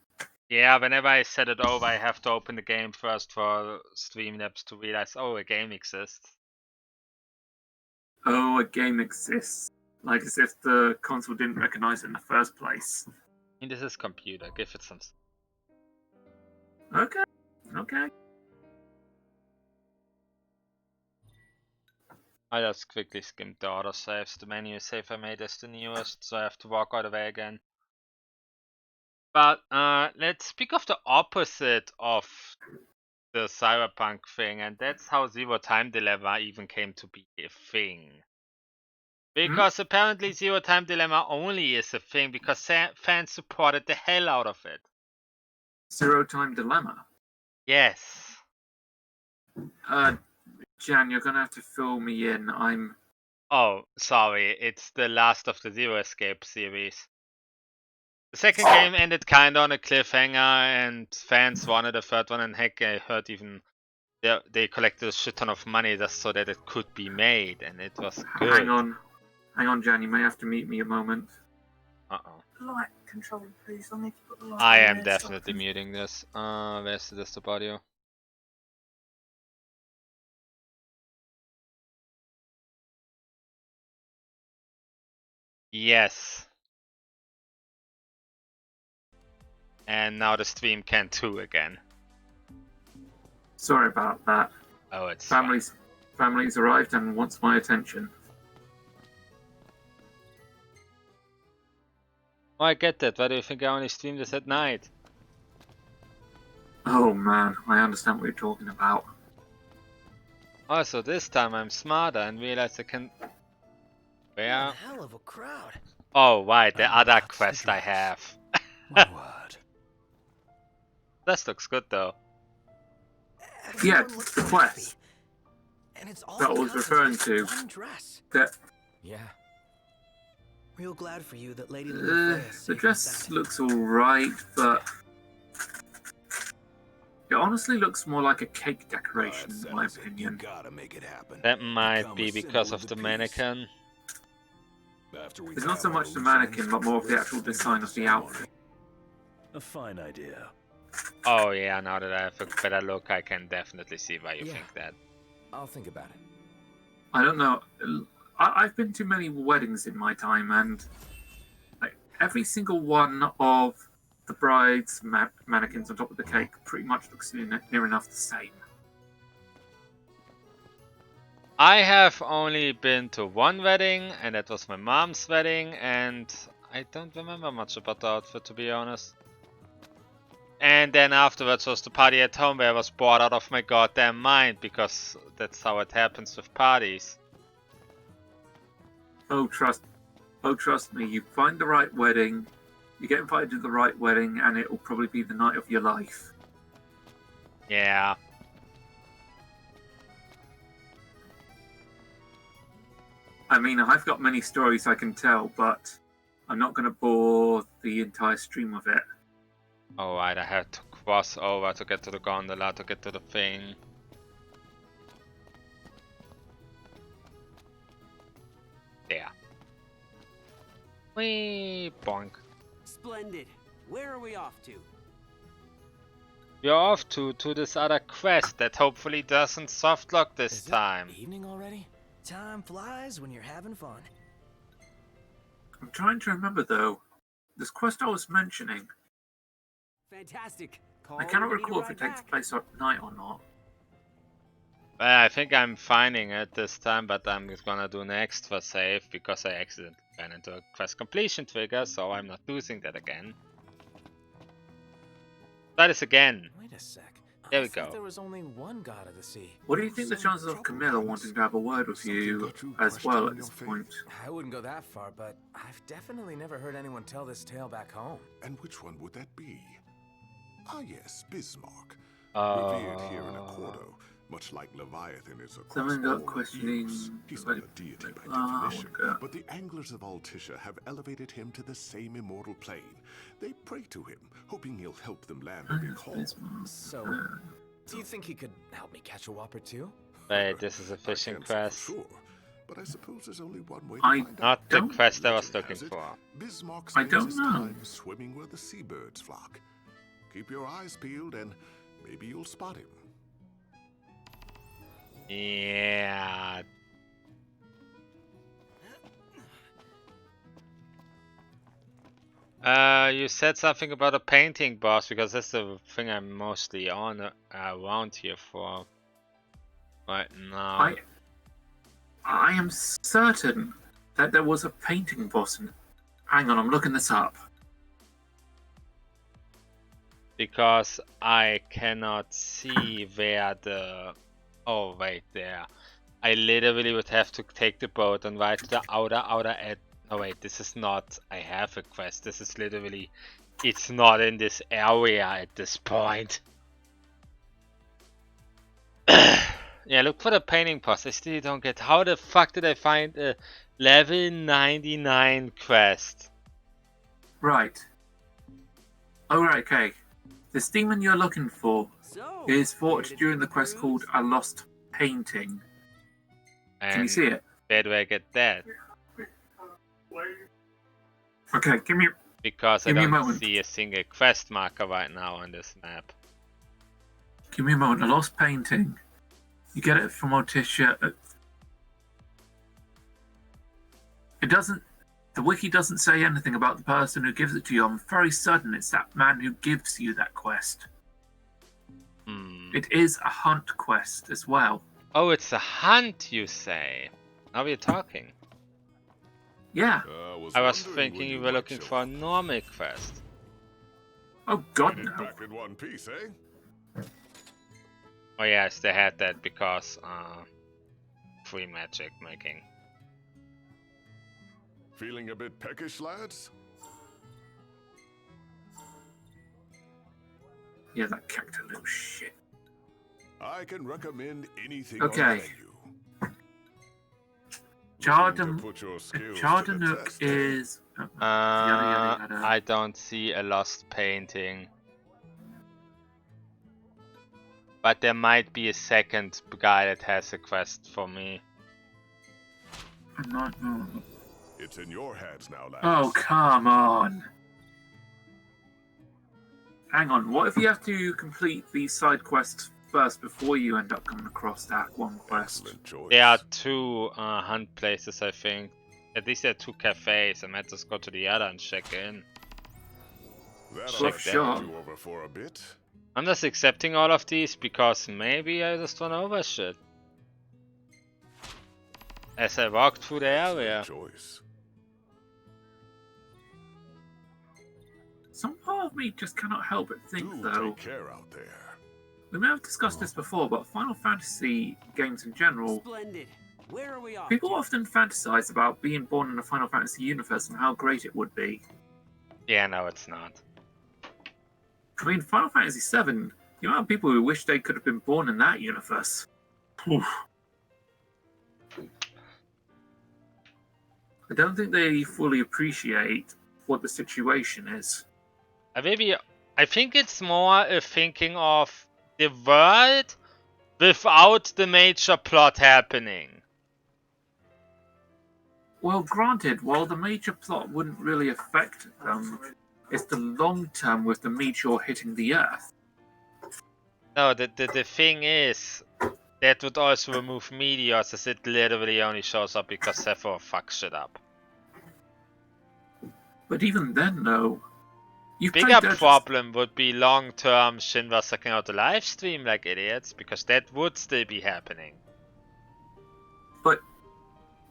Yeah, whenever I set it over, I have to open the game first for Streamlabs to realize, oh, a game exists. Oh, a game exists. Like as if the console didn't recognize it in the first place. I mean, this is computer. Give it some. Okay. Okay. I just quickly skimmed the auto saves. The menu save I made is the newest, so I have to walk all the way again. But let's speak of the opposite of the cyberpunk thing, and that's how Zero Time Dilemma even came to be a thing. Because apparently Zero Time Dilemma only is a thing because fans supported the hell out of it. Zero Time Dilemma? Yes. Jan, you're gonna have to fill me in. Oh, sorry, it's the last of the Zero Escape series. The second game ended kinda on a cliffhanger, and fans wanted a third one, and heck, I heard even they collected a shit ton of money just so that it could be made, and it was good. Hang on, Jan, you may have to mute me a moment. Uh-oh. Light control, please. I need to put the light I on am there, definitely muting this. Where's the desktop audio? Yes. And now the stream can too again. Sorry about that. Oh, it's Family's arrived and wants my attention. Oh, I get that. Why do you think I only stream this at night? Oh man, I understand what you're talking about. Also, this time I'm smarter and realize I can... Where? One hell of a crowd. Oh, right, the other That's the quest I dress. have. My word. This looks good though. Yeah, Everyone looks the happy. quest And it's all that I was because of referring this to. one dress. That Yeah. Real glad for you that Lady Luna the dress looks alright, but it honestly looks more like a cake decoration in my opinion. Gotta make it happen. That might Become be a because symbol of the peace. mannequin. After we It's not so travel much the loose mannequin, ends, but more of the let's actual think design about of the the outfit. A fine idea. Oh yeah, now that I have a better look, I can definitely see why you Yeah. think that. I'll think about it. I don't know. I've been to many weddings in my time, and like, every single one of the bride's mannequins on top of the cake pretty much looks near enough the same. I have only been to one wedding, and that was my mom's wedding, and I don't remember much about the outfit, to be honest. And then afterwards was the party at home where I was bored out of my goddamn mind, because that's how it happens with parties. Oh, trust me, you find the right wedding, you get invited to the right wedding, and it will probably be the night of your life. Yeah. I mean, I've got many stories I can tell, but I'm not going to bore the entire stream of it. Alright, I had to cross over to get to the gondola, to get to the thing. There. Whee! Bonk. Splendid. Where are we off to? We're off to this other quest that hopefully doesn't softlock this Is it time. evening already? Time flies when you're having fun. I'm trying to remember, though. This quest I was mentioning, Fantastic. Call I cannot when you need to recall if ride it takes back. place at night or not. Well, I think I'm finding it this time, but I'm just gonna do an extra save because I accidentally ran into a quest completion trigger, so I'm not losing that again. Try this again. Wait a sec. There I we thought go. There was only one god of the sea. What do you think the chances of Camilla wanting to have a word with you as well at this point? I wouldn't go that far, but I've definitely never heard anyone tell this tale back home. And which one would that be? Ah, yes, Bismarck. Revered here in Accordo, much like Leviathan is across Someone all got questioning. years. He's not a deity by definition, but the anglers of Altissia have elevated him to the same immortal plane. They pray to him, hoping he'll help them land a big haul. So, do you think he could help me catch a whopper too? Wait, this is a fishing I can't say quest. for sure, but I suppose there's only one way to I find out. Not the Don't- quest I was Legend looking has it, for. Bismarck I spends don't his know. time swimming where the seabirds flock. Keep your eyes peeled and maybe you'll spot him. Yeah. You said something about a painting, boss, because that's the thing I'm mostly on around here for right now. I am certain that there was a painting boss. Hang on, I'm looking this up. Because I cannot see where the... Oh, wait, there. I literally would have to take the boat and ride to the outer edge. Oh, wait, this is not... I have a quest. This is literally... It's not in this area at this point. Yeah, look for the painting post. I still don't get... How the fuck did I find a level 99 quest? Right. Oh, right, okay. This demon you're looking for So, is fought ready to during take the a quest cruise? called A Lost Painting. Can you And see it? where do I get that? Okay, give me... Because I Give me a don't moment. see a single quest marker right now on this map. Give me a moment. A Lost Painting. You get it from Altissia. It doesn't... The wiki doesn't say anything about the person who gives it to you. I'm very certain it's that man who gives you that quest. It is a hunt quest as well. Oh, it's a hunt, you say? Now we're talking. Yeah. I was wondering thinking when you you were might looking show for a up. normal quest. Oh, God, Get it no. back in one piece, eh? Oh yes, they had that because free magic making. Feeling a bit peckish, lads? Yeah, that character little shit. I can recommend anything Okay. on the menu. Jardim- Looking to put your skills to the Chardanook test, eh? is... yada, yada. I don't see a lost painting. But there might be a second guy that has a quest for me. I'm not... It's in your hands now, lads. Oh, come on. Hang on, what if you have to complete these side quests first before you end up coming across that one quest? Excellent choice. There are two hunt places, I think. At least there are two cafes. I might just go to the other and check in. That'll Well, have sure. you over for a bit. I'm just accepting all of these because maybe I just don't over shit. as I walked through the area. Choice. Some part of me just cannot help but think, Do though, take care out there. we may have discussed this before, but Final Fantasy games in general, Splendid. Where are we off? people often fantasize about being born in a Final Fantasy universe and how great it would be. Yeah, no, it's not. I mean, Final Fantasy VII, the amount of people who wish they could have been born in that universe. Oof. I don't think they fully appreciate what the situation is. I think it's more a thinking of the world without the major plot happening. Well, granted, while the major plot wouldn't really affect them, it's the long term with the meteor hitting the Earth. No, the thing is, that would also remove meteors, as it literally only shows up because Sephiroth fucks shit up. But even then, though, you Bigger problem would be long-term Shinra sucking out the live stream like idiots, because that would still be happening. But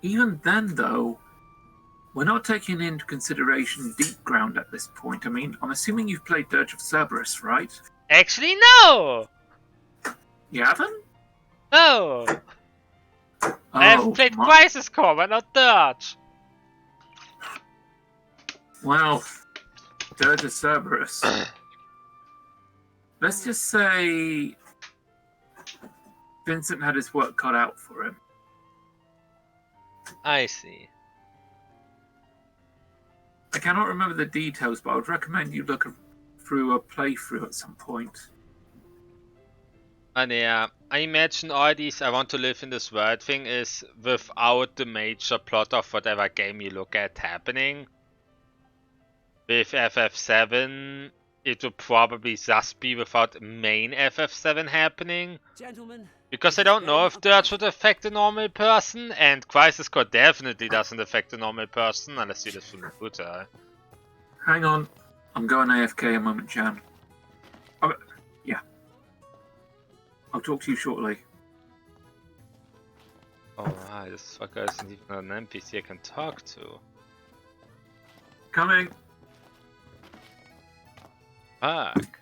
even then, though, we're not taking into consideration Deep Ground at this point. I mean, I'm assuming you've played Dirge of Cerberus, right? Actually, no! You haven't? No! I haven't played Crisis Core, but not Dirge. Well, Dirge of Cerberus. Let's just say Vincent had his work cut out for him. I see. I cannot remember the details, but I would recommend you look through a playthrough at some point. And yeah, I imagine all these I want to live in this world thing is without the major plot of whatever game you look at happening. With FF7, it would probably thus be without main FF7 happening. Gentlemen, Because I don't know if Dirge would affect a normal person, and Crisis Core definitely doesn't affect a normal person unless you live from the Buddha. Hang on. I'm going AFK a moment, Jan. Oh, yeah. I'll talk to you shortly. Oh wow, this fucker isn't even an NPC I can talk to. Coming. Fuck.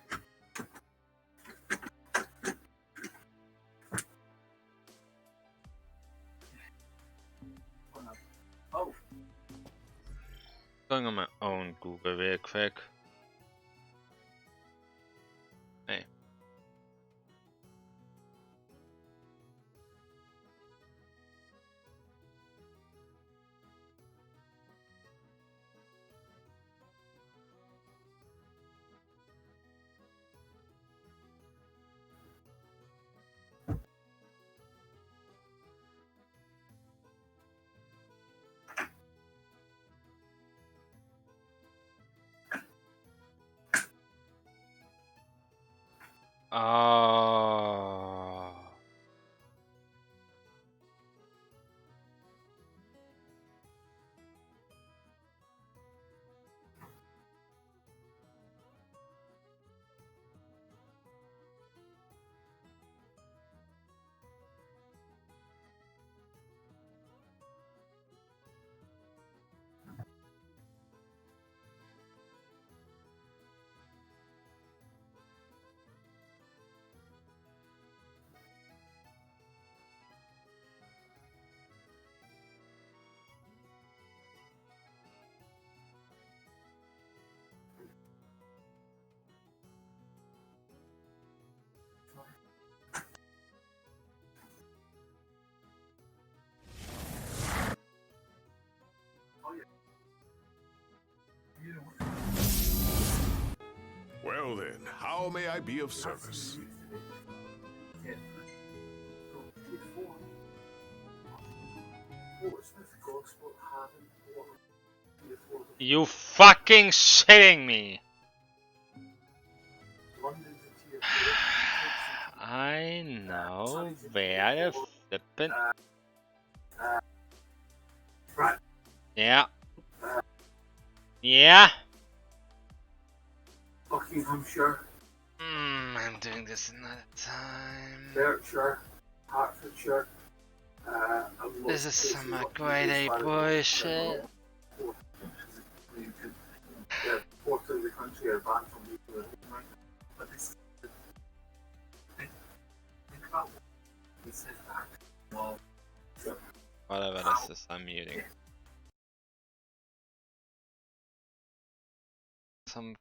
Oh. Going on my own Google real quick. Hey. Oh. Well then, how may I be of service? You fucking shitting me! I know where the flippin'. Yeah. Yeah. Buckinghamshire, I'm doing this another time. Berkshire, Hertfordshire, a This is some grade A bullshit. Whatever this is, I'm muting. Some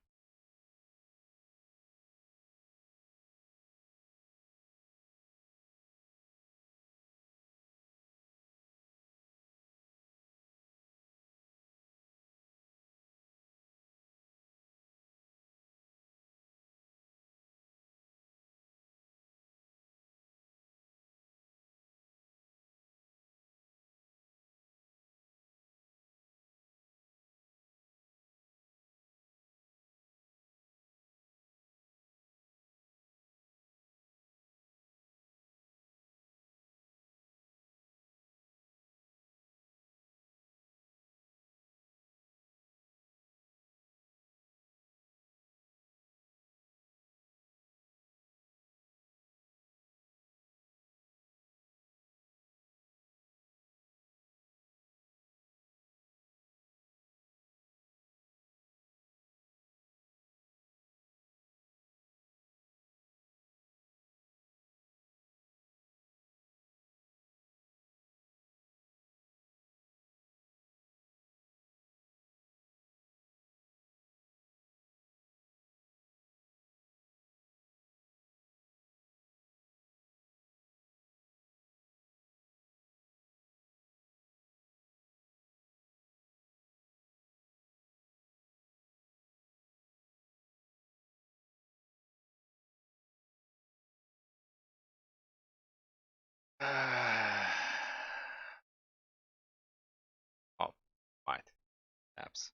oh, right. Tabs.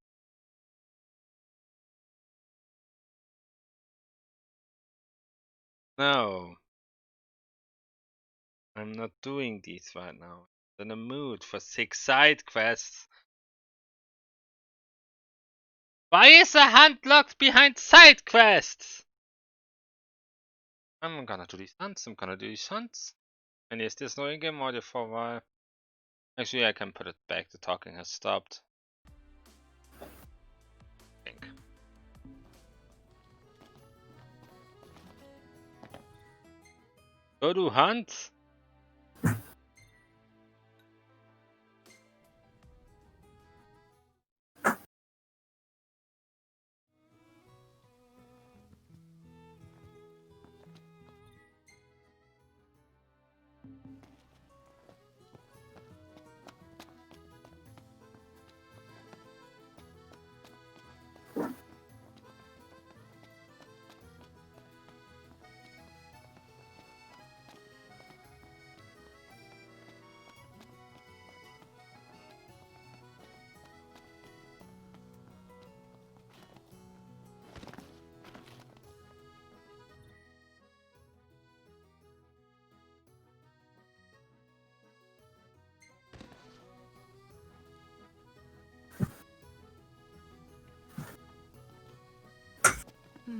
No. I'm not doing these right now. I'm in a mood for 6 side quests. Why is the hunt locked behind side quests? I'm gonna do these hunts. And yes, there's no in-game audio for a while. Actually, I can put it back. The talking has stopped. I think. Go do hunts?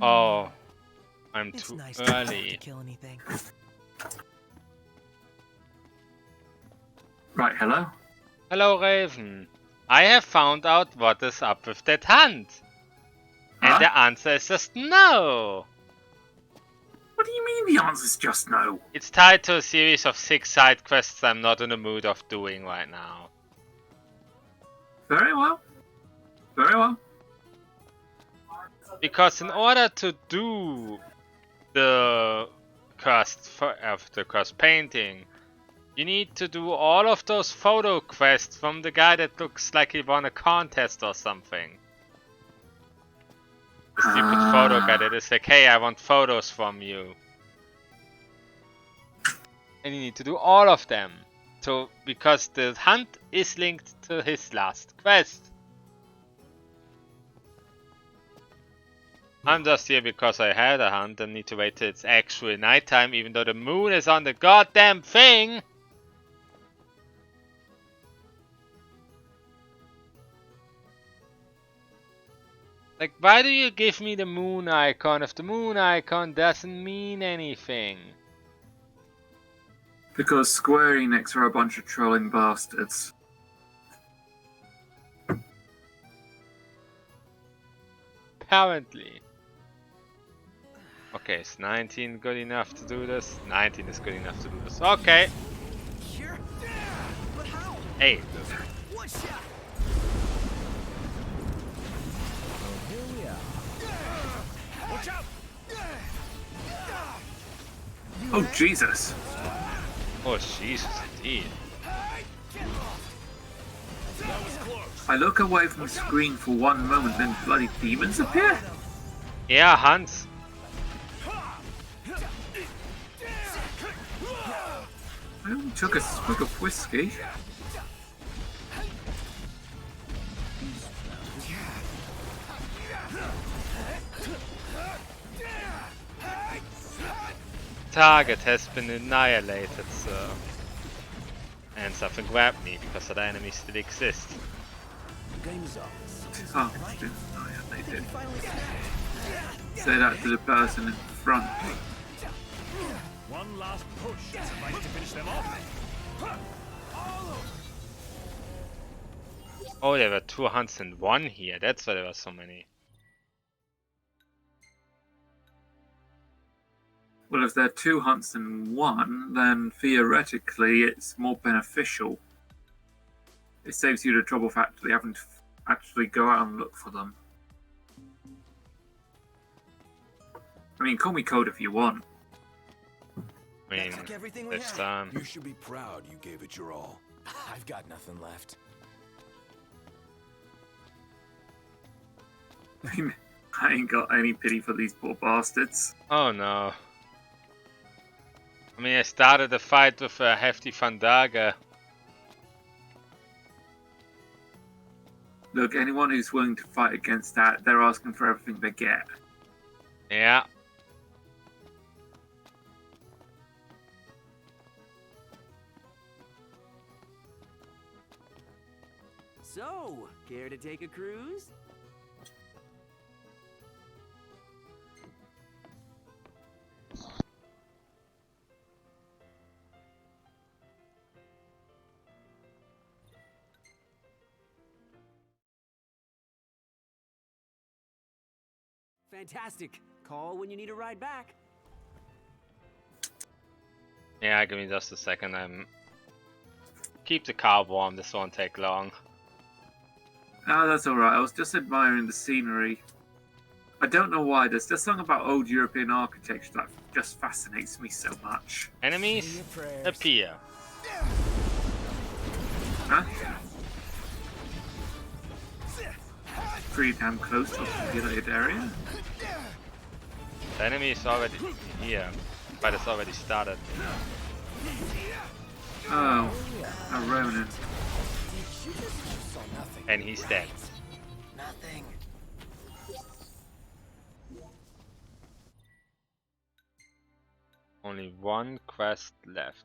Oh, I'm It's too nice to not have early. to kill anything. Right, hello? Hello, Raven. I have found out what is up with that hunt. And Huh? the answer is just no. What do you mean the answer's just no? It's tied to a series of 6 side quests I'm not in the mood of doing right now. Very well. Very well. Because in order to do the cursed painting, you need to do all of those photo quests from the guy that looks like he won a contest or something. The stupid photo guy that is like, hey, I want photos from you. And you need to do all of them. So, because the hunt is linked to his last quest. I'm just here because I had a hunt and need to wait till it's actually nighttime, even though the moon is on the goddamn thing! Like, why do you give me the moon icon if the moon icon doesn't mean anything? Because Square Enix are a bunch of trolling bastards. Apparently. Okay, is 19 good enough to do this? 19 is good enough to do this. Okay. Here? But how? 8. One shot. Here we are. Watch out! Oh, Jesus. Oh, Jesus, indeed. I look away from the screen for one moment, then bloody demons appear? Yeah, Hans. I only took a swig of whiskey. Target has been annihilated, sir. And something grabbed me because the enemy still exists. Game's up. Oh, shit. Oh, yeah, they did. Say that to the person in front. One last push. Suffice to finish them off. Oh, there were 2 hunts in one here. That's why there were so many. Well, if there are 2 hunts in one, then theoretically it's more beneficial. It saves you the trouble of actually having to actually go out and look for them. I mean, call me cold if you want. I mean, Took everything we it's had. You should be proud you gave it your all. I've got nothing left. I mean, I ain't got any pity for these poor bastards. Oh no. I mean, I started the fight with a hefty Fandaga. Look, anyone who's willing to fight against that, they're asking for everything they get. Yeah. So, care to take a cruise? Fantastic. Call when you need a ride back. Yeah, give me just a second. Keep the car warm. This won't take long. Oh, that's alright. I was just admiring the scenery. I don't know why. There's just something about old European architecture that just fascinates me so much. Enemies appear. Huh? Pretty damn close to a populated area. The enemy is already here, but it's already started. Oh, a Ronin. And he's dead. Nothing. Only one quest left.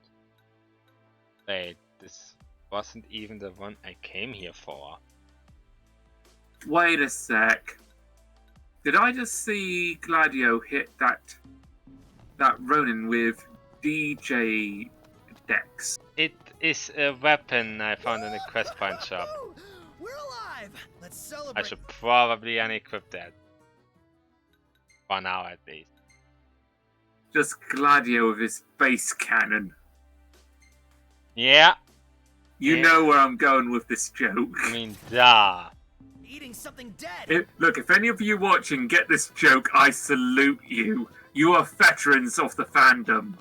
Wait, this wasn't even the one I came here for. Wait a sec. Did I just see Gladio hit that Ronin with DJ Dex? It is a weapon I found in the quest point shop. We're alive. Let's I celebrate. should probably unequip that. For now at least. Just Gladio with his base cannon. Yeah, You Yeah. know where I'm going with this joke. I mean, duh. Eating something dead. Look, if any of you watching get this joke, I salute you. You are veterans of the fandom.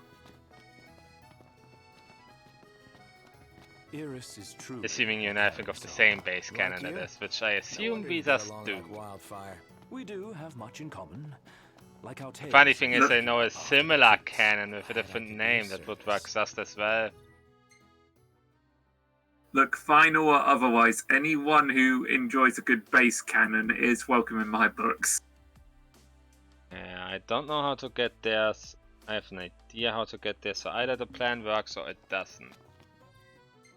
Iris is true. Assuming you and I think of the same base cannon Like it you? is, which I No assume wonder we you get just along do. like wildfire. We do have much in common. Like our tales. Funny thing is, Look- I know a similar cannon with a different name that would work just as well. Look, final or otherwise, anyone who enjoys a good base cannon is welcome in my books. Yeah, I don't know how to get there. I have an idea how to get there, so either the plan works or it doesn't.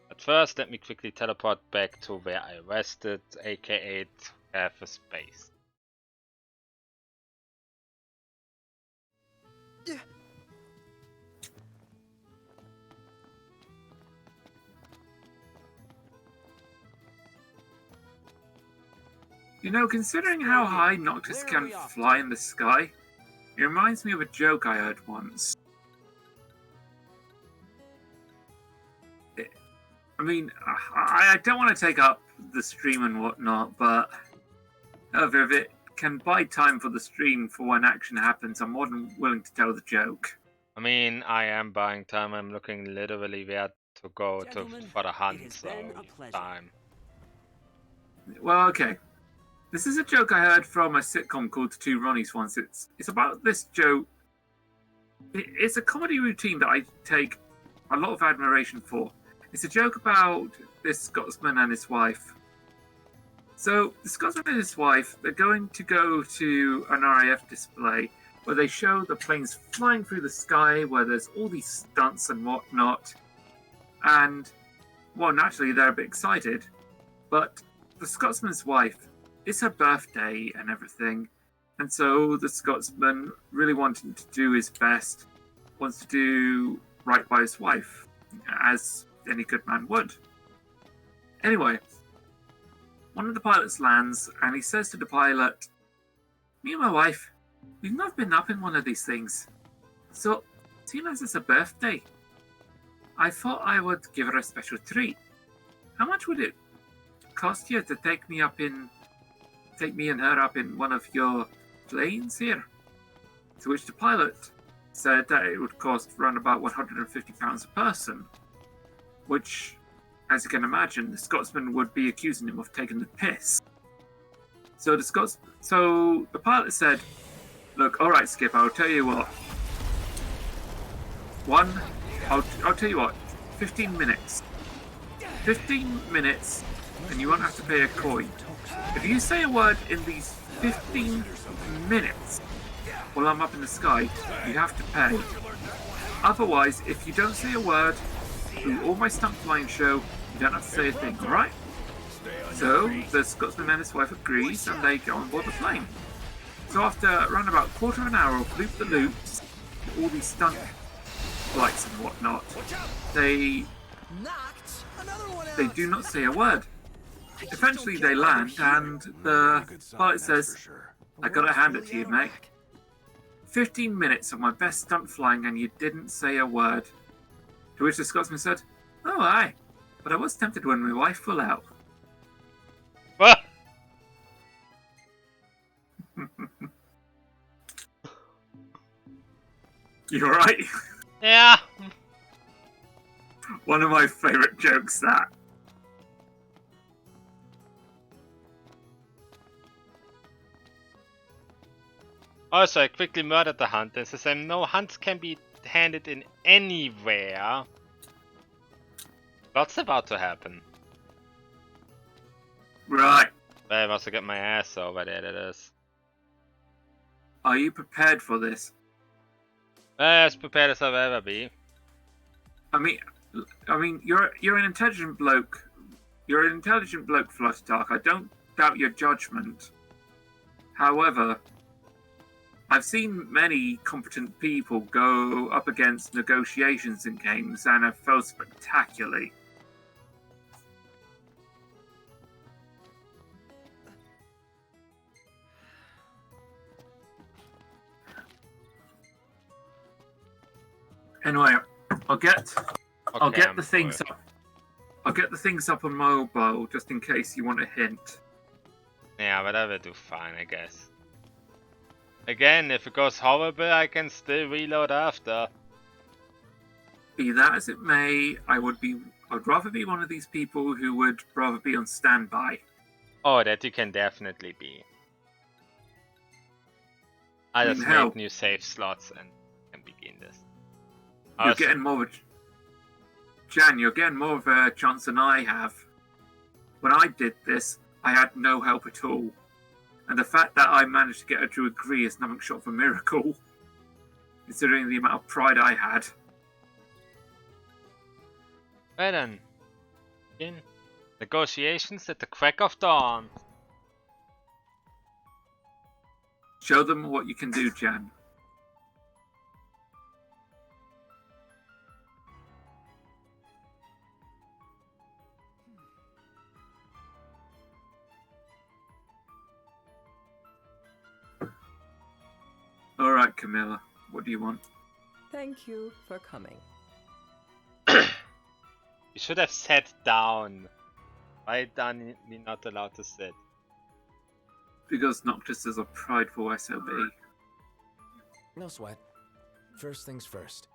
But first, let me quickly teleport back to where I rested, aka to have a space. You know, considering how high Noctis can fly in the sky, it reminds me of a joke I heard once. I mean, I don't want to take up the stream and whatnot, but however, if it can buy time for the stream for when action happens, I'm more than willing to tell the joke. I mean, I am buying time. I'm looking literally where to go for the hunt, so time. Well, okay. This is a joke I heard from a sitcom called The Two Ronnies once. It's about this joke. It's a comedy routine that I take a lot of admiration for. It's a joke about this Scotsman and his wife. So the Scotsman and his wife, they're going to go to an RAF display where they show the planes flying through the sky, where there's all these stunts and whatnot. And, well, naturally, they're a bit excited. But the Scotsman's wife, it's her birthday and everything. And so the Scotsman, really wanting to do his best, wants to do right by his wife, as any good man would. Anyway, one of the pilots lands and he says to the pilot, "Me and my wife, we've not been up in one of these things. So, seeing as it's a birthday, I thought I would give her a special treat. How much would it cost you to take me and her up in one of your planes here?" To which the pilot said that it would cost around about £150 a person, which, as you can imagine, the Scotsman would be accusing him of taking the piss. So the pilot said, "Look, all right, Skip, I'll tell you what. I'll tell you what. 15 minutes. 15 minutes, and you won't have to pay a coin. If you say a word in these 15 minutes while I'm up in the sky, you have to pay. Otherwise, if you don't say a word through all my stunt flying show, you don't have to say a thing, alright?" So the Scotsman and his wife agrees, and they go on board the plane. So after around about a quarter of an hour of loop-the-loops, all these stunt flights and whatnot, they do not say a word. Eventually they land, and the pilot says, "I gotta hand it to you, mate. 15 minutes of my best stunt flying and you didn't say a word." To which the Scotsman said, "Oh, aye, but I was tempted when my wife fell out." What? You alright? Yeah. One of my favourite jokes, that. Also, I quickly murdered the hunt and says no hunts can be handed in anywhere. What's about to happen? Right. I must get my ass over there, that is. Are you prepared for this? As prepared as I'll ever be. I mean, you're an intelligent bloke. You're an intelligent bloke, Flutterdark. I don't doubt your judgment. However, I've seen many competent people go up against negotiations in games and have failed spectacularly. Anyway, I'll get the things up. I'll get the things up on mobile just in case you want a hint. Yeah, but I will do fine, I guess. Again, if it goes horrible, I can still reload after. Be that as it may, I'd rather be one of these people who would rather be on standby. Oh, that you can definitely be. I just make new save slots and begin this. You're getting more of a chance than I have. When I did this, I had no help at all. And the fact that I managed to get her to agree is nothing short of a miracle, considering the amount of pride I had. Right then. Begin negotiations at the crack of dawn. Show them what you can do, Jan. Right, Camilla. What do you want? Thank you for coming. You should have sat down. Why are we not allowed to sit? Because Noctis is a prideful SOB. No sweat. First things first.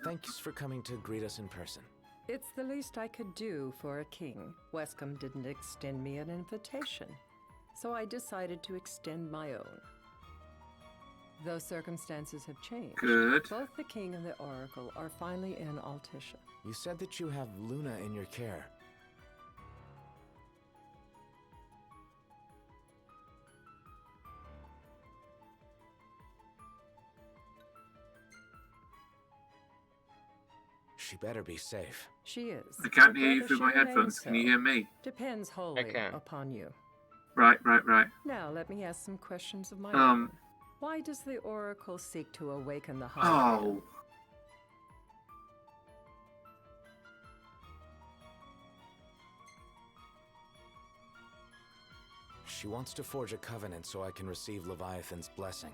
Thanks for coming to greet us in person. It's the least I could do for a king. Wescombe didn't extend me an invitation, so I decided to extend my own. Though circumstances have changed, Good. both the king and the oracle are finally in Altissia. You said that you have Luna in your care. She better be safe. She is. I can't But hear you whether through my she remains headphones. Can you so hear me? Depends wholly can. upon you. Right. Now let me ask some questions of my Um. own. Why does the oracle seek to awaken the heart? Oh. She wants to forge a covenant so I can receive Leviathan's blessing.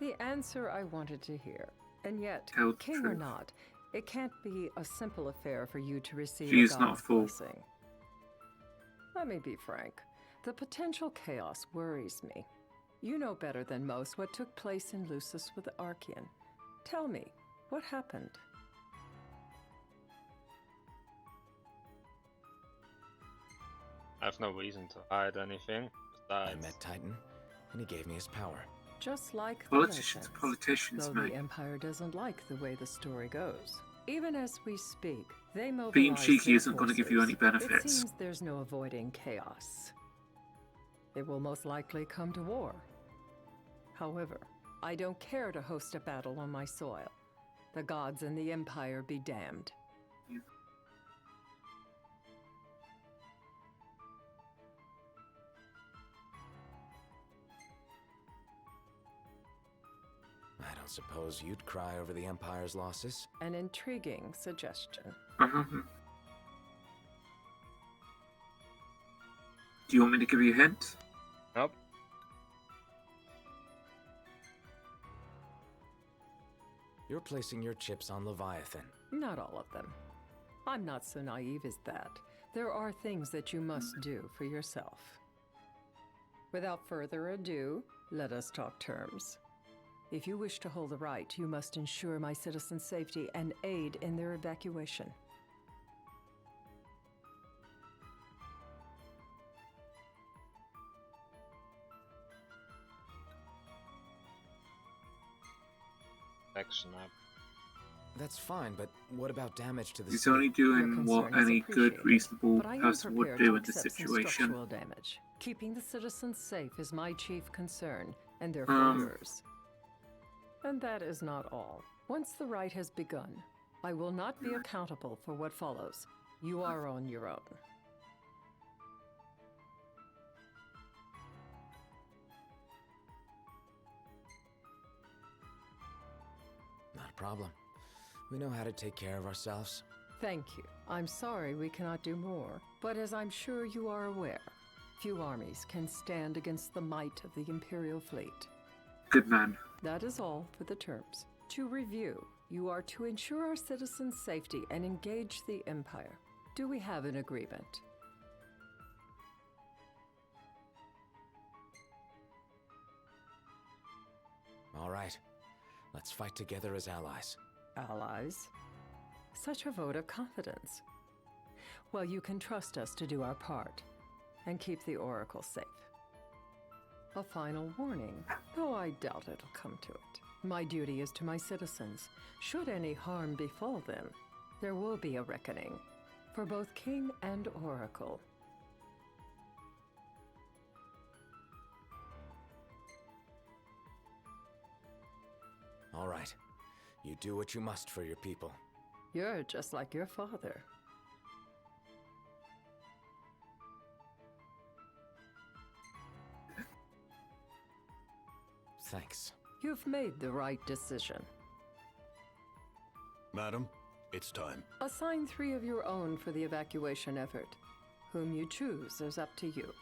The answer I wanted to hear. And yet, Tell the king or truth. not, it can't be a simple affair for you to receive She is a not a god's fool. blessing. Let me be frank. The potential chaos worries me. You know better than most what took place in Lucis with Archean. Tell me, what happened? I have no reason to hide anything. I Besides, met Titan, and he gave me his power. Just like the Politicians are legends, politicians, though mate. the Empire doesn't like the way the story goes. Even as we speak, they mobilize Being cheeky their isn't going to give you any forces. It benefits. seems there's no avoiding chaos. It will most likely come to war. However, I don't care to host a battle on my soil. The gods and the Empire be damned. I don't suppose you'd cry over the Empire's losses? An intriguing suggestion. Do you want me to give you a hint? nope. You're placing your chips on Leviathan. Not all of them. I'm not so naive as that. There are things that you must do for yourself. Without further ado, let us talk terms. If you wish to hold the right, you must ensure my citizens' safety and aid in their evacuation. Action up. That's fine, but what about damage to the He's city? only doing Your what concern is any good, appreciated, reasonable but I am person would prepared do to in this accept some situation. structural damage. Keeping the citizens safe is my chief concern, and therefore yours. And that is not all. Once the rite has begun, I will not be accountable for what follows. You are on your own. Not a problem. We know how to take care of ourselves. Thank you. I'm sorry we cannot do more, but as I'm sure you are aware, few armies can stand against the might of the Imperial fleet. Good man. That is all for the terms. To review, you are to ensure our citizens' safety and engage the Empire. Do we have an agreement? All right. Let's fight together as allies. Allies? Such a vote of confidence. Well, you can trust us to do our part and keep the Oracle safe. A final warning, though I doubt it'll come to it. My duty is to my citizens. Should any harm befall them, there will be a reckoning for both King and Oracle. All right. You do what you must for your people. You're just like your father. Thanks. You've made the right decision. Madam, it's time. Assign 3 of your own for the evacuation effort. Whom you choose is up to you.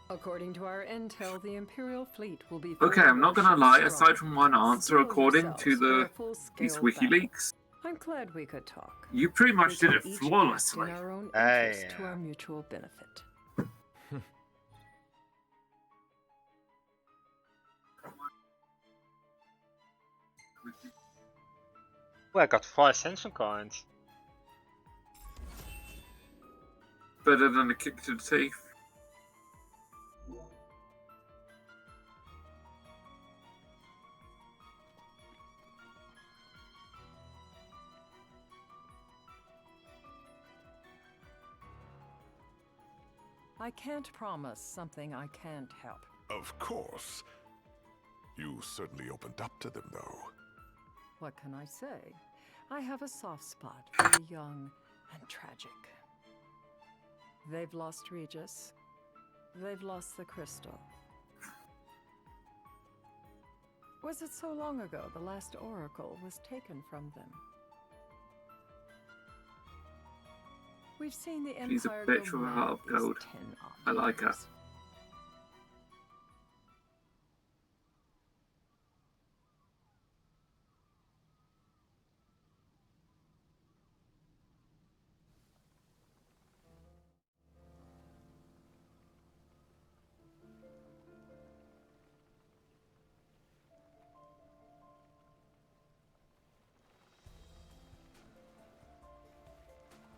According to our intel, the Imperial fleet will be... Okay, I'm not gonna lie, aside from one answer, Steel according to yourselves for a these full-scale WikiLeaks, I'm glad we could talk. you pretty We much did can it each act flawlessly. in our own Hey. interest to our mutual benefit. Oh, I got 4 ascension coins. Better than a kick to the teeth. I can't promise something I can't help. Of course. You certainly opened up to them, though. What can I say? I have a soft spot for the young and tragic. They've lost Regis. They've lost the crystal. Was it so long ago the last oracle was taken from them? We've seen the Empire She's a bitch go with a mad heart of these gold. 10 odd I like her. years.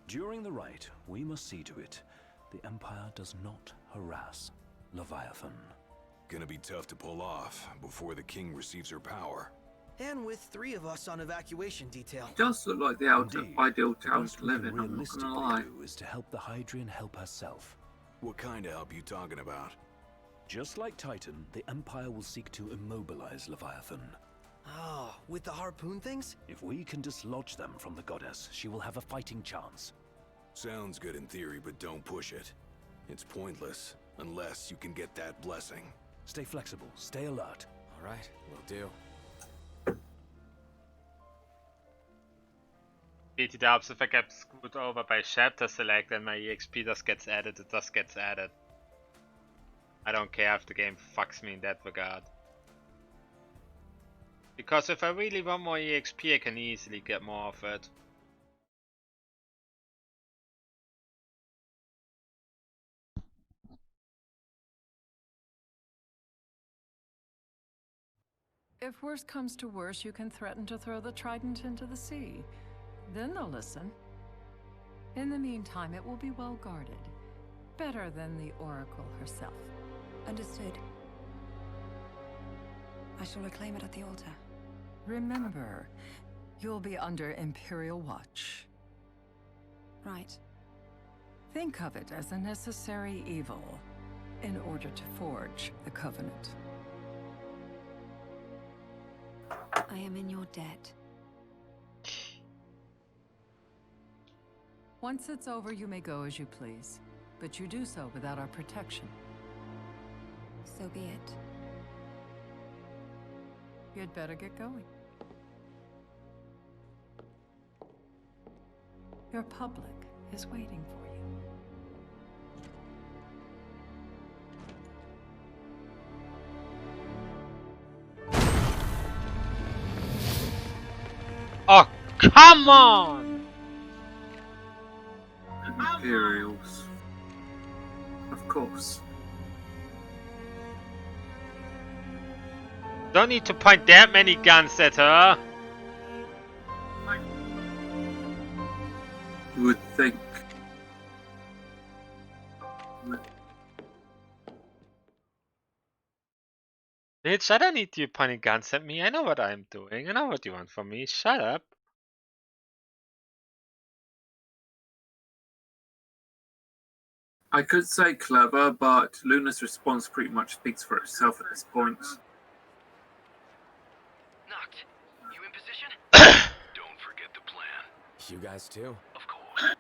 During the rite, we must see to it the Empire does not harass Leviathan. Gonna be tough to pull off before the king receives her power. And with 3 of us on evacuation detail. Does look like the Indeed, ideal the town best to we live can in, I'm not realistically gonna lie. do is to help the Hydrian help herself. What kind of help you talking about? Just like Titan, the Empire will seek to immobilize Leviathan. Oh, with the harpoon things? If we can dislodge them from the goddess, she will have a fighting chance. Sounds good in theory, but don't push it. It's pointless, unless you can get that blessing. Stay flexible, stay alert. All right, will do. Beat it up, so if I get screwed over by chapter select and my EXP just gets added, it just gets added. I don't care if the game fucks me in that regard. Because if I really want more EXP, I can easily get more of it. If worse comes to worse, you can threaten to throw the trident into the sea. Then they'll listen. In the meantime, it will be well guarded. Better than the Oracle herself. Understood. I shall reclaim it at the altar. Remember, you'll be under Imperial watch. Right. Think of it as a necessary evil in order to forge the Covenant. I am in your debt. Once it's over, you may go as you please, but you do so without our protection. So be it. You'd better get going. Your public is waiting for you. Oh, come on! Imperials. Of course. Don't need to point that many guns at her. You would think. Bitch, I don't need you pointing guns at me. I know what I'm doing. I know what you want from me. Shut up. I could say clever, but Luna's response pretty much speaks for itself at this point. Knocked. You in position? Don't forget the plan. You guys too? Of course.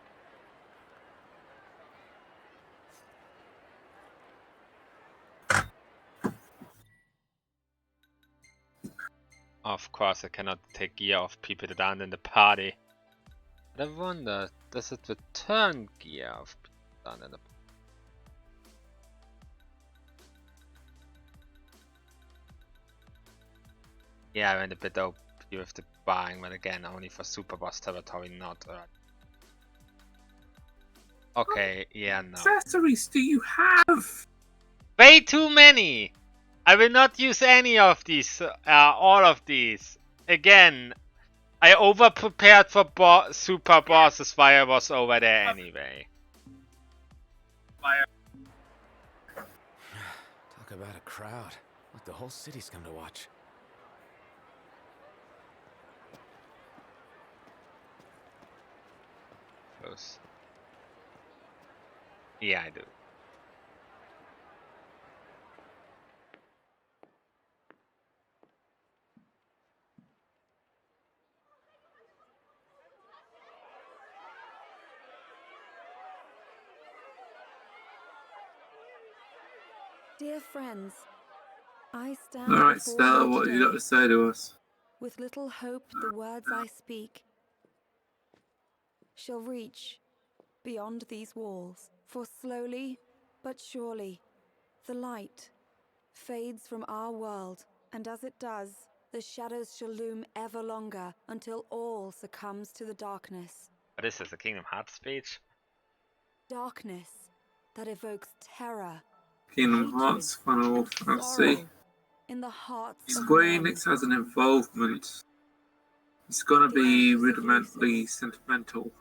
Of course, I cannot take gear off people that aren't in the party. But I wonder, does it return gear of people that aren't in the party? Yeah, I went a bit OP with the buying, but again, only for super boss territory, not. Okay, yeah, no. Accessories do you have? Way too many! I will not use any of these, all of these. Again, I over prepared for super bosses while I was over there anyway. Talk about a crowd. Like the whole city's come to watch. Close. Yeah, I do. Dear friends, I stand Alright, before Stella, you what have you today got to say to us? with little hope the words I speak shall reach beyond these walls. For slowly but surely, the light fades from our world, and as it does, the shadows shall loom ever longer until all succumbs to the darkness. What is this, a Kingdom Hearts speech? Darkness that evokes terror, Kingdom Hearts, Final Fantasy. sorrow in the hearts of Square men. Enix has an involvement. It's gonna be rudimentally sentimental.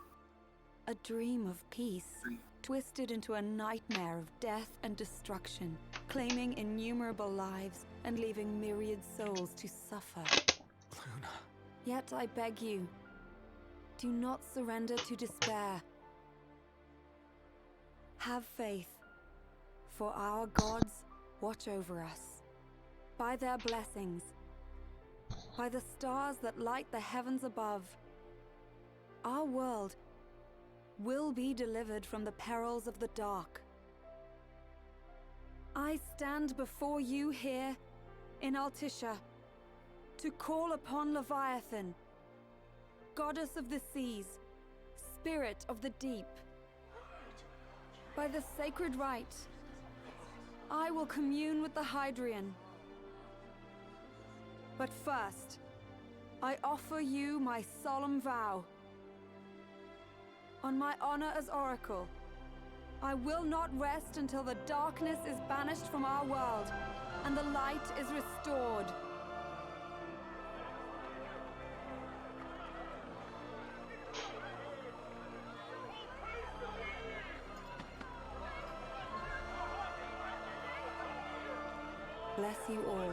A dream of peace, twisted into a nightmare of death and destruction, claiming innumerable lives and leaving myriad souls to suffer. Luna. Yet I beg you, do not surrender to despair. Have faith, for our gods watch over us. By their blessings, by the stars that light the heavens above, our world will be delivered from the perils of the dark. I stand before you here in Altissia to call upon Leviathan, goddess of the seas, spirit of the deep. By the sacred rite, I will commune with the Hydrian. But first, I offer you my solemn vow. On my honor as Oracle, I will not rest until the darkness is banished from our world and the light is restored. Bless you all.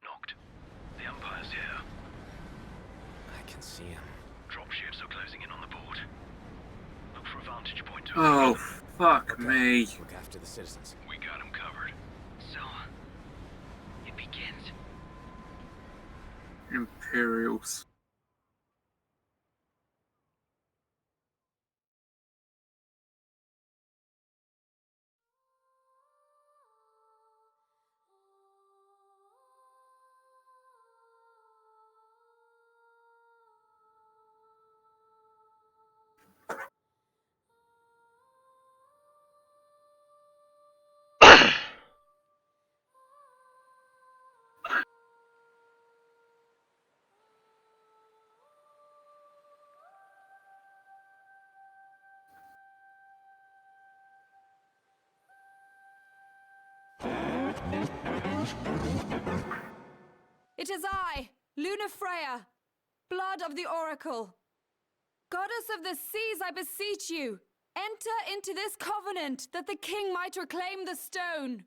Knocked. The Empire's here. I can see him. Dropships are closing in on the port. Look for a vantage point to Oh, fuck me. Look after the citizens. We got him covered. So, it begins. Imperials. It is I, Luna Freya, blood of the Oracle. Goddess of the seas, I beseech you, enter into this covenant that the king might reclaim the stone.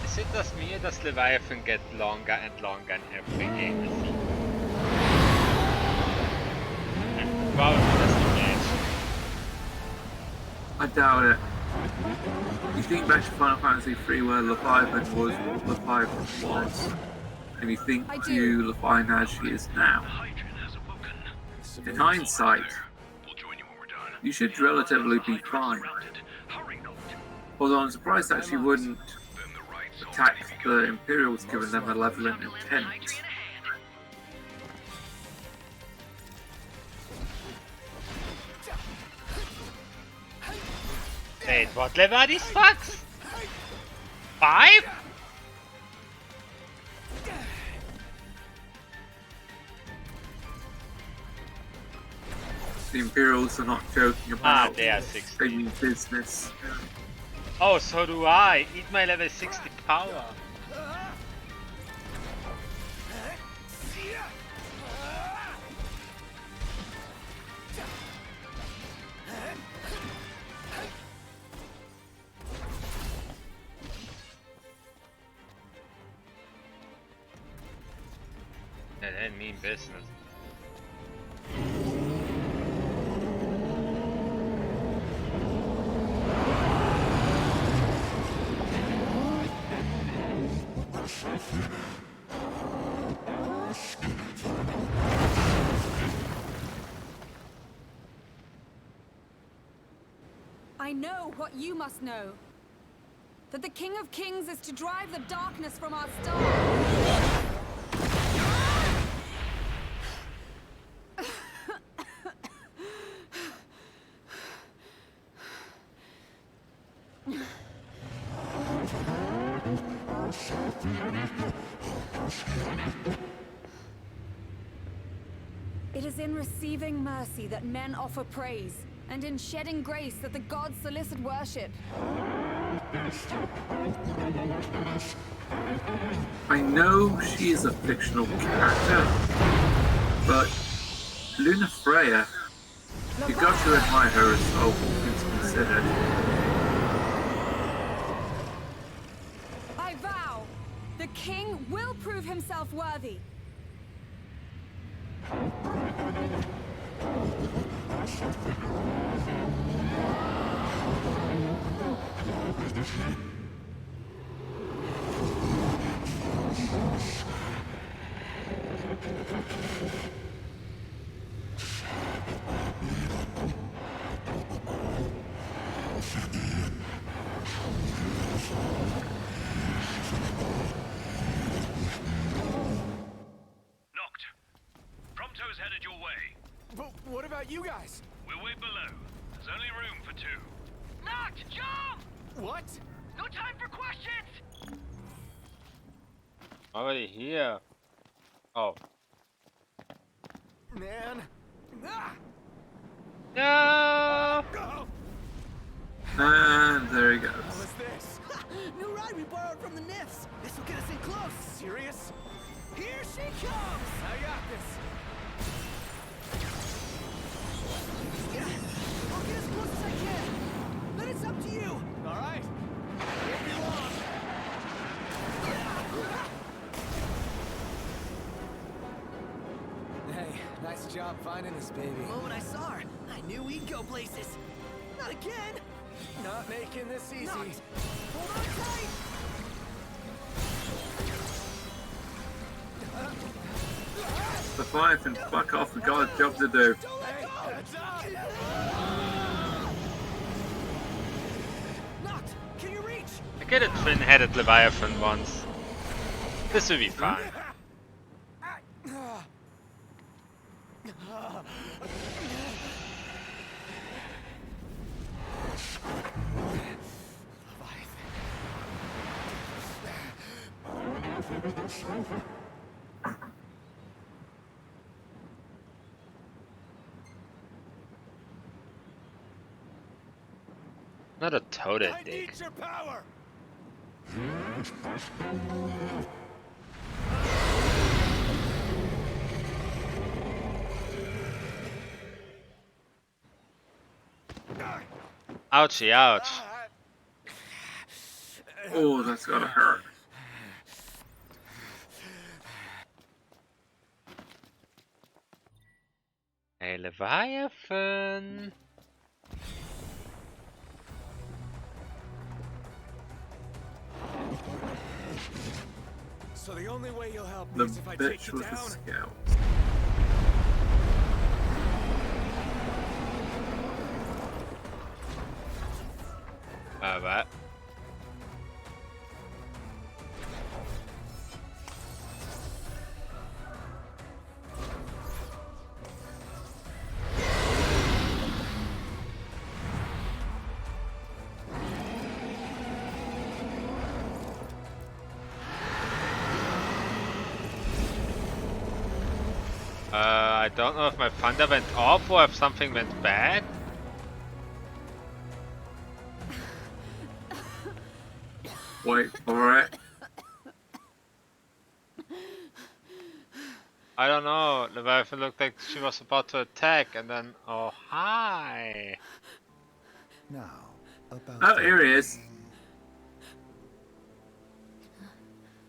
Is it just me or does Leviathan get longer and longer in every game? Probably just the match. I doubt it. You think back to Final Fantasy III where Leviathan was what Leviathan was, and you think to Leviathan as she is now. In hindsight, you should relatively be fine. Although I'm surprised that she wouldn't attack the Imperials given their malevolent intent. Wait, what level are these fucks? 5? The Imperials are not joking about they are 60. They mean business. Oh, so do I. Eat my level 60 power. Yeah, that mean business. I know what you must know. That the King of Kings is to drive the darkness from our star. It is in receiving mercy that men offer praise, and in shedding grace that the gods solicit worship. I know she is a fictional character, but Luna Freya, you got to admire her as all things considered. I vow, the king will prove himself worthy. Prompto's headed your way. But what about you guys? We'll wait below. There's only room for 2. Noct, jump! What? No time for questions! Already here. Oh. Man. Ah! No! Go! And there he goes. What was this? New ride we borrowed from the Nifs. This will get us in close. Serious? Here she comes. I got this. Yeah, I'll get as close as I can. Then it's up to you. All right. Won't be long. Hey, nice job finding this baby. The moment I saw her, I knew we'd go places. Not again. Not making this easy. Noct. Hold on tight. Leviathan, fuck off, we got a job to do. Don't let go. Noct, can you reach? I get a twin-headed Leviathan once. This will be fine. Not a toted I dig. need your power. Ouchie, ouch. Oh, that's gotta hurt. Hey, Leviathan. only way you'll help The me is if I take bitch you with the down. scouts. Alright. I don't know if my thunder went off or if something went bad. Wait for it. I don't know. Leviathan looked like she was about to attack and then... Oh, hi! Now, about Oh, here he is.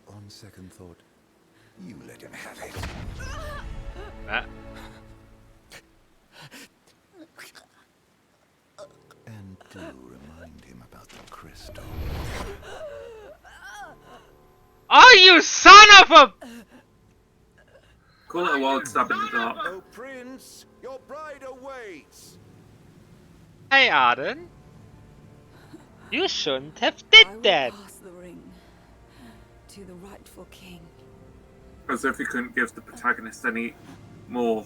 On second thought, you let him have it. And do remind him about the crystal. Oh, you son of a... Call it a wild stab in the dark. Oh, Prince, your bride awaits. Hey, Arden. You shouldn't have did that. Pass the ring to the rightful king. As if he couldn't give the protagonist any more.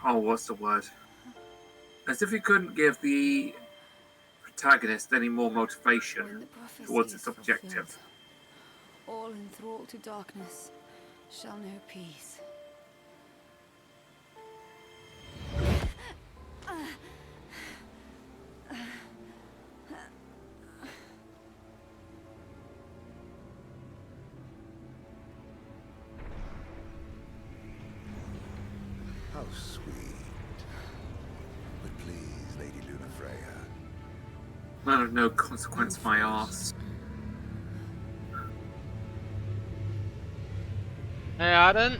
Oh, what's the word? As if he couldn't give the protagonist any more motivation towards its objective. All enthralled to darkness shall know peace. How sweet. But please, Lady Lunafreya. Man of no consequence, my arse. Hey, Arden.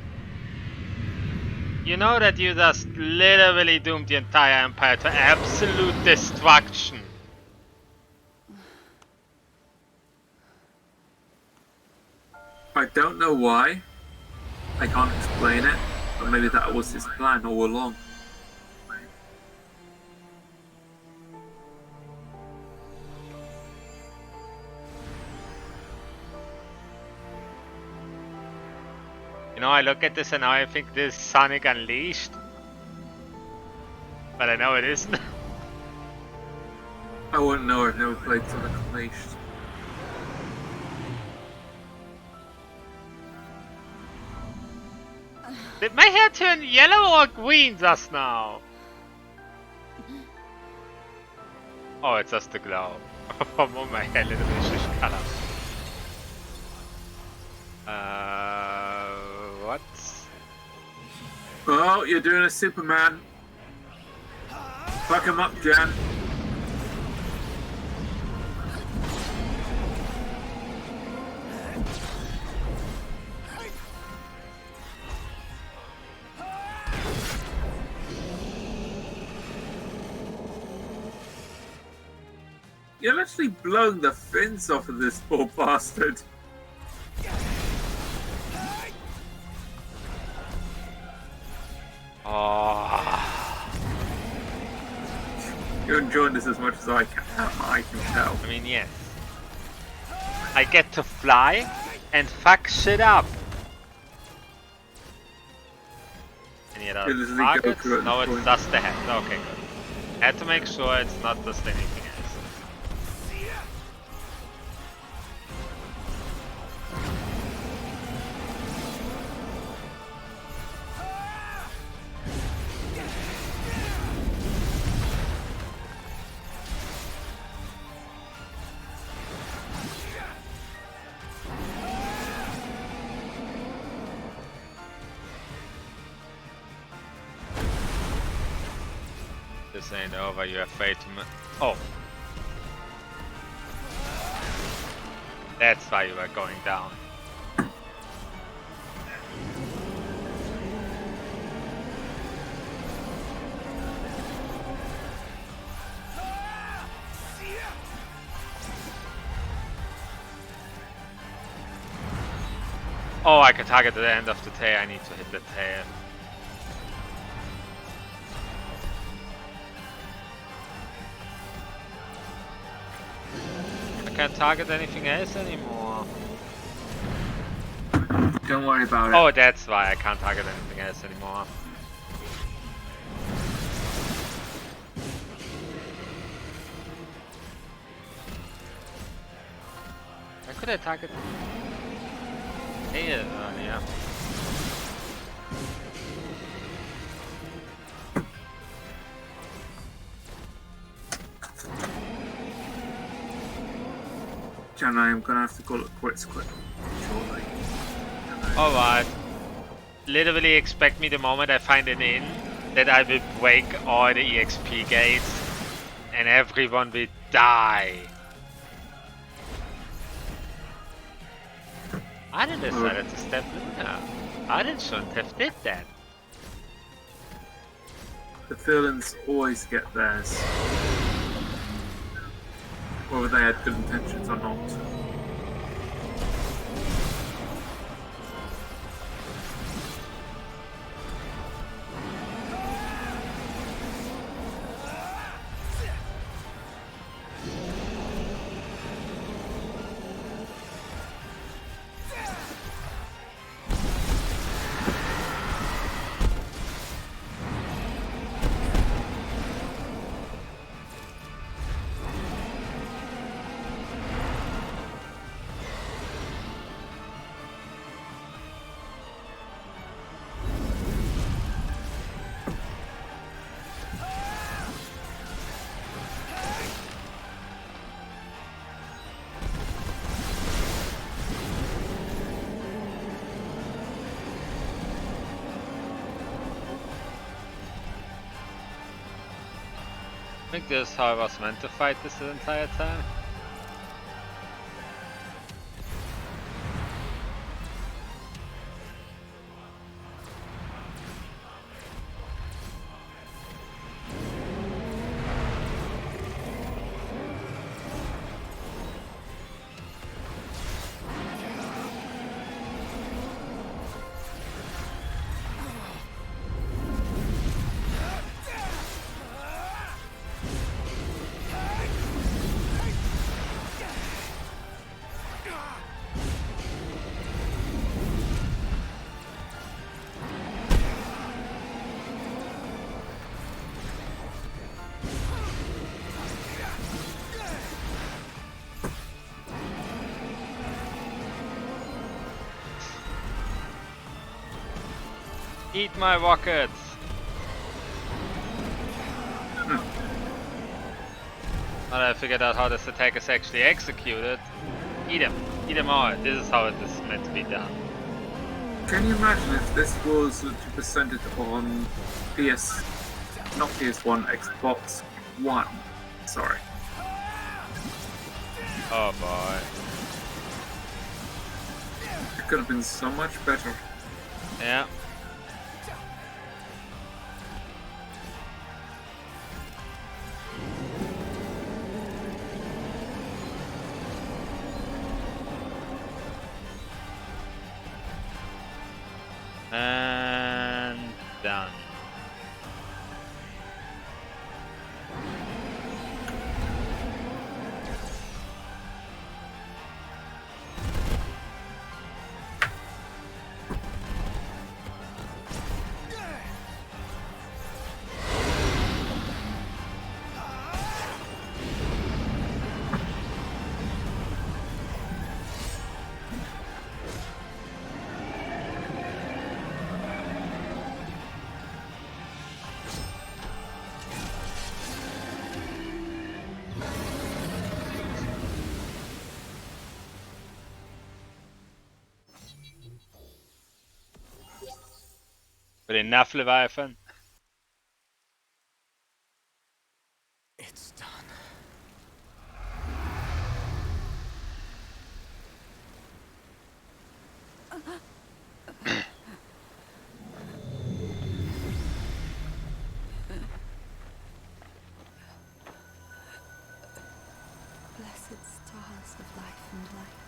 You know that you just literally doomed the entire Empire to absolute destruction. I don't know why. I can't explain it, but maybe that was his plan all along. You know, I look at this and now I think this is Sonic Unleashed. But I know it isn't. I wouldn't know, I've never played Sonic Unleashed. Did my hair turn yellow or green just now? Oh, it's just the glow. From all my hair, little bit shish color. What? Oh, you're doing a Superman. Fuck him up, Jan. You're actually blowing the fins off of this poor bastard. Oh. You're enjoying this as much as I can tell. I mean, yes. I get to fly and fuck shit up. Any other targets? No, it's just the head. Okay, good. Had to make sure it's not just anything else. This ain't over, you're afraid to oh. That's why you were going down. Oh, I can target the end of the tail. I need to hit the tail. I can't target anything else anymore. Don't worry about it. Oh, that's why I can't target anything else anymore. Why could I target tail earlier? Jan, I am gonna have to call it quits quick shortly. Alright. Literally expect me the moment I find an inn that I will break all the EXP gates and everyone will die. I didn't decide to step Luna. I didn't shouldn't have did that. The villains always get theirs. Whether they had good intentions or not. I think this is how I was meant to fight this the entire time. Eat my rockets! Now that I figured out how this attack is actually executed, eat them! Eat them all! This is how it is meant to be done. Can you imagine if this was presented on PS, not PS1, Xbox One? Sorry. Oh boy. It could have been so much better. Yeah. And done. But enough, Leviathan. It's done. Blessed stars of life and light.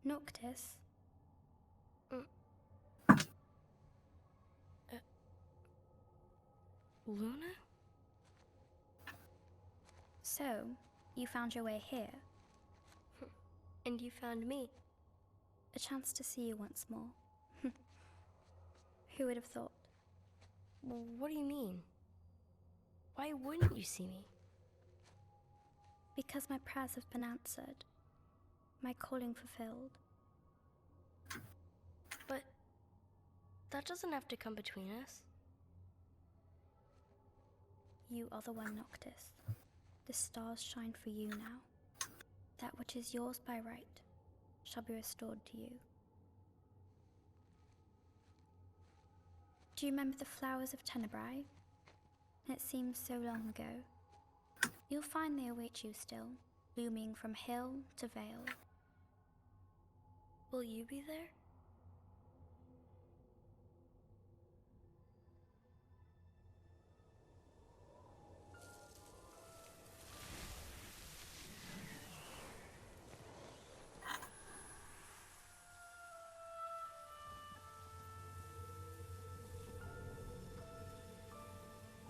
Noctis? Luna? So, you found your way here. And you found me. A chance to see you once more. Who would have thought? Well, what do you mean? Why wouldn't you see me? Because my prayers have been answered. My calling fulfilled. But that doesn't have to come between us. You are the one, Noctis. The stars shine for you now. That which is yours by right shall be restored to you. Do you remember the flowers of Tenebrae? It seems so long ago. You'll find they await you still, blooming from hill to vale. Will you be there?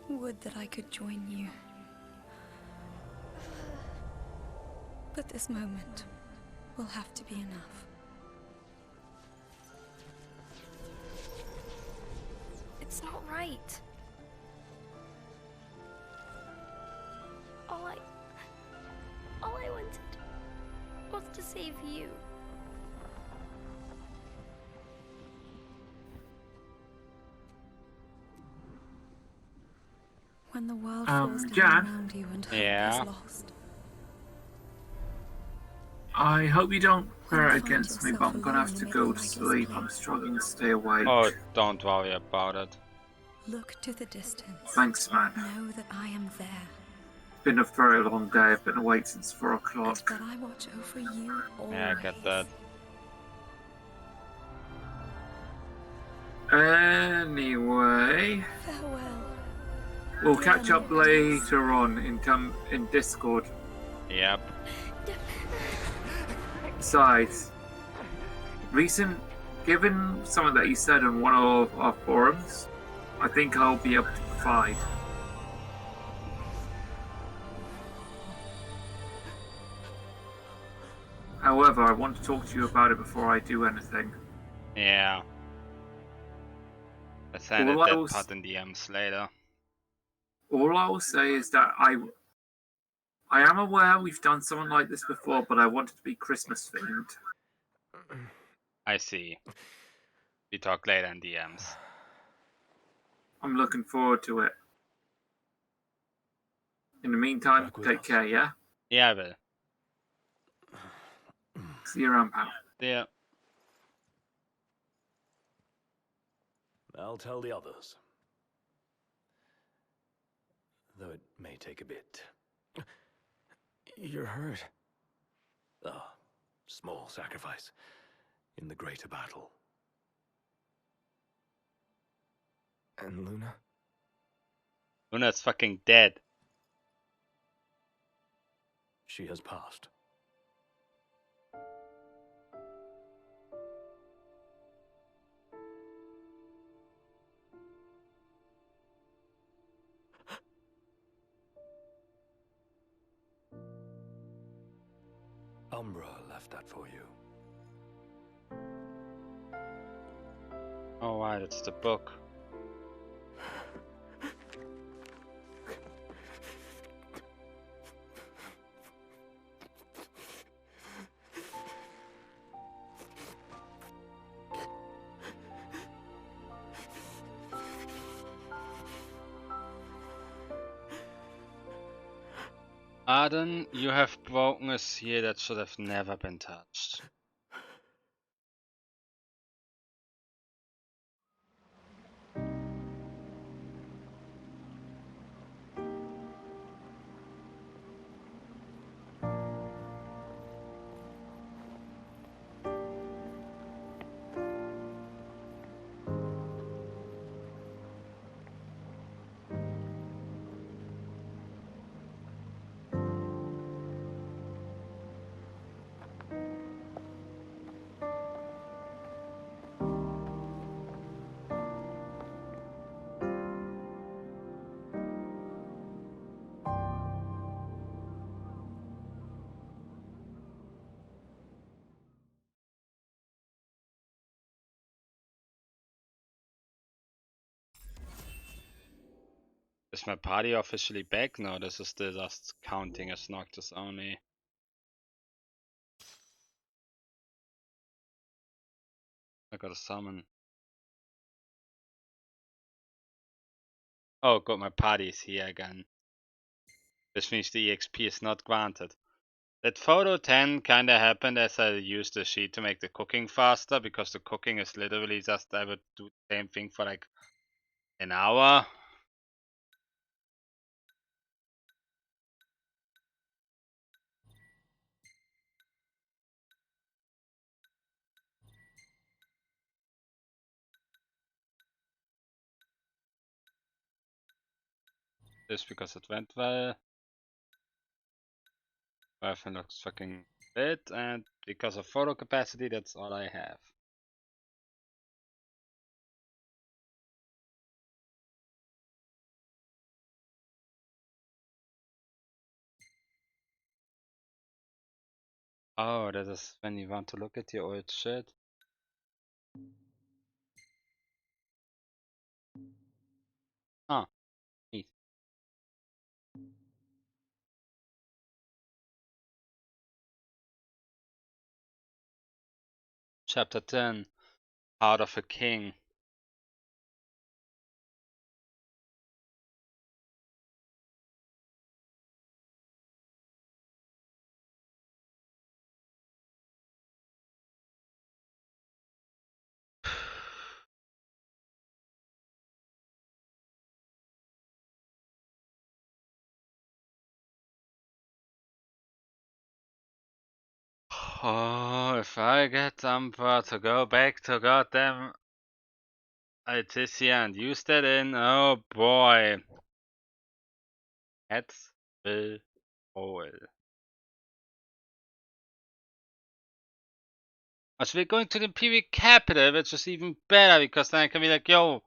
Would that I could join you. But this moment will have to be enough. It's not right. All I wanted was to save you. When the world falls down Jan? around you and hope Yeah. is lost. I hope you don't wear When it you find against me, but I'm yourself gonna have alone to amid go the to lightless sleep. I'm plains. struggling to stay awake. Oh, don't worry about it. Look to the distance. Thanks, man. Know that I am there. Been a very long day. I've been awake since 4 And o'clock. that I watch over you always. Yeah, I get that. Anyway, Farewell. we'll catch up later on in Discord. Yep. Besides, given something that you said on one of our forums, I think I'll be able to provide. However, I want to talk to you about it before I do anything. Yeah. Let's edit All I that will part in DMs later. All I will say is that I am aware we've done something like this before, but I want it to be Christmas themed. I see. We talk later in DMs. I'm looking forward to it. In the meantime, take care, yeah? Yeah, I will. See you around, pal. Yeah. I'll tell the others. Though it may take a bit. You're hurt. Ah, small sacrifice in the greater battle. And Luna? Luna's fucking dead. She has passed. Umbra left that for you. Oh, right, it's the book. Arden, you have broken a seal that should have never been touched. Is my party officially back? No, this is still just counting as Noctis only. I gotta summon. Oh, good, my party is here again. This means the EXP is not granted. That photo 10 kinda happened as I used the sheet to make the cooking faster, because the cooking is literally just, I would do the same thing for like an hour. This because it went well. Everything looks fucking lit, and because of photo capacity, that's all I have. Oh, that is when you want to look at your old shit. Ah, neat. Chapter 10, Heart of a King. Oh, if I get Umber to go back to goddamn Alticia and use that in, oh boy. Heads will roll. Also, we're going to the Imperial capital, which is even better, because then I can be like, yo,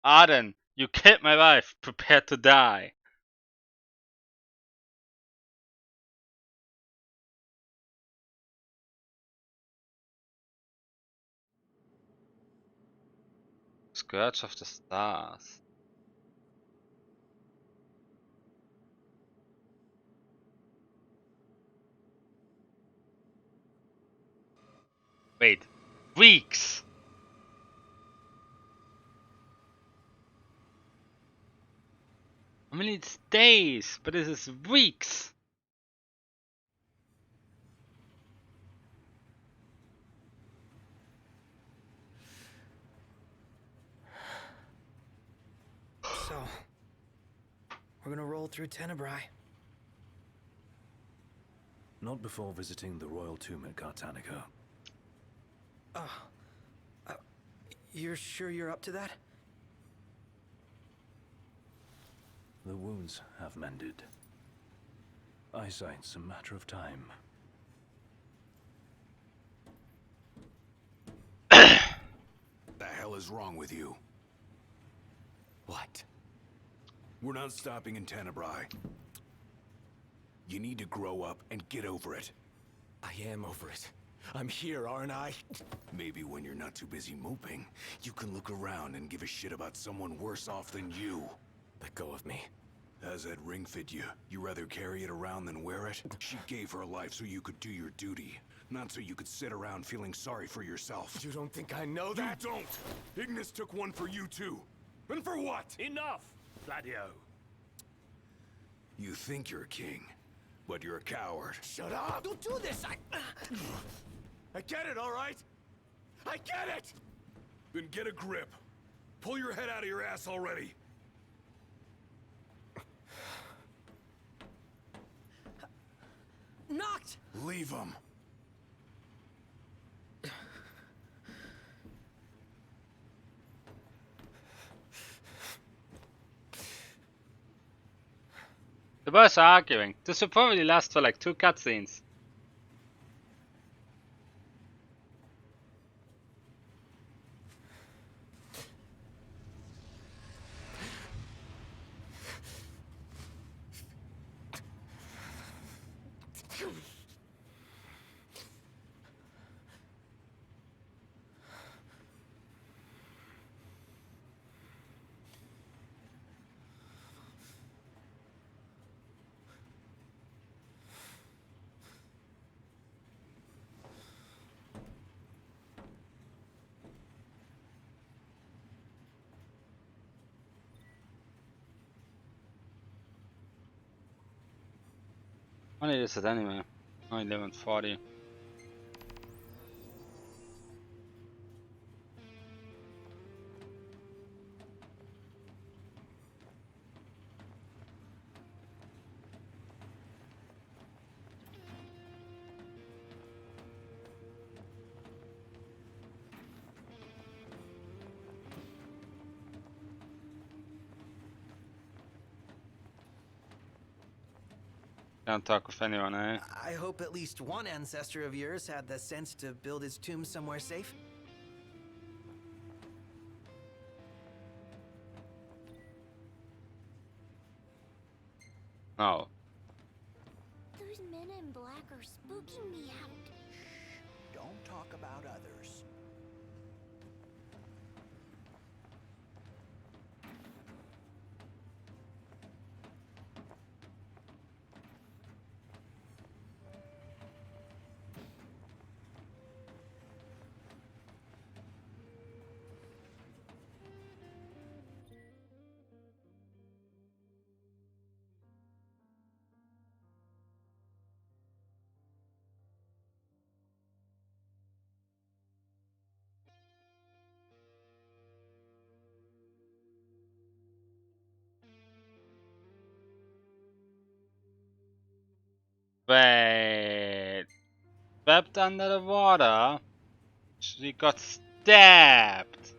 Arden, you killed my wife, prepare to die. Scourge of the Stars. Wait, weeks! I mean, it's days, but this is weeks! So, we're gonna roll through Tenebrae. Not before visiting the royal tomb at Cartanica. You're sure you're up to that? The wounds have mended. Eyesight's a matter of time. The hell is wrong with you? What? We're not stopping in Tenebrae. You need to grow up and get over it. I am over it. I'm here, aren't I? Maybe when you're not too busy moping, you can look around and give a shit about someone worse off than you. Let go of me. How's that ring fit you? You rather carry it around than wear it? She gave her life so you could do your duty, not so you could sit around feeling sorry for yourself. You don't think I know that? You don't! Ignis took one for you too. And for what? Enough, Gladio. You think you're a king, but you're a coward. Shut up! Don't do this! I get it, all right? I get it! Then get a grip. Pull your head out of your ass already. Knocked! Leave him. The boys are arguing. This will probably last for like 2 cutscenes. How late is it anyway? Oh, 11:40. Can't talk with anyone, eh? I hope at least one ancestor of yours had the sense to build his tomb somewhere safe. No. Those men in black are spooking me out. Don't talk about others. Wait. Swept under the water? She got stabbed.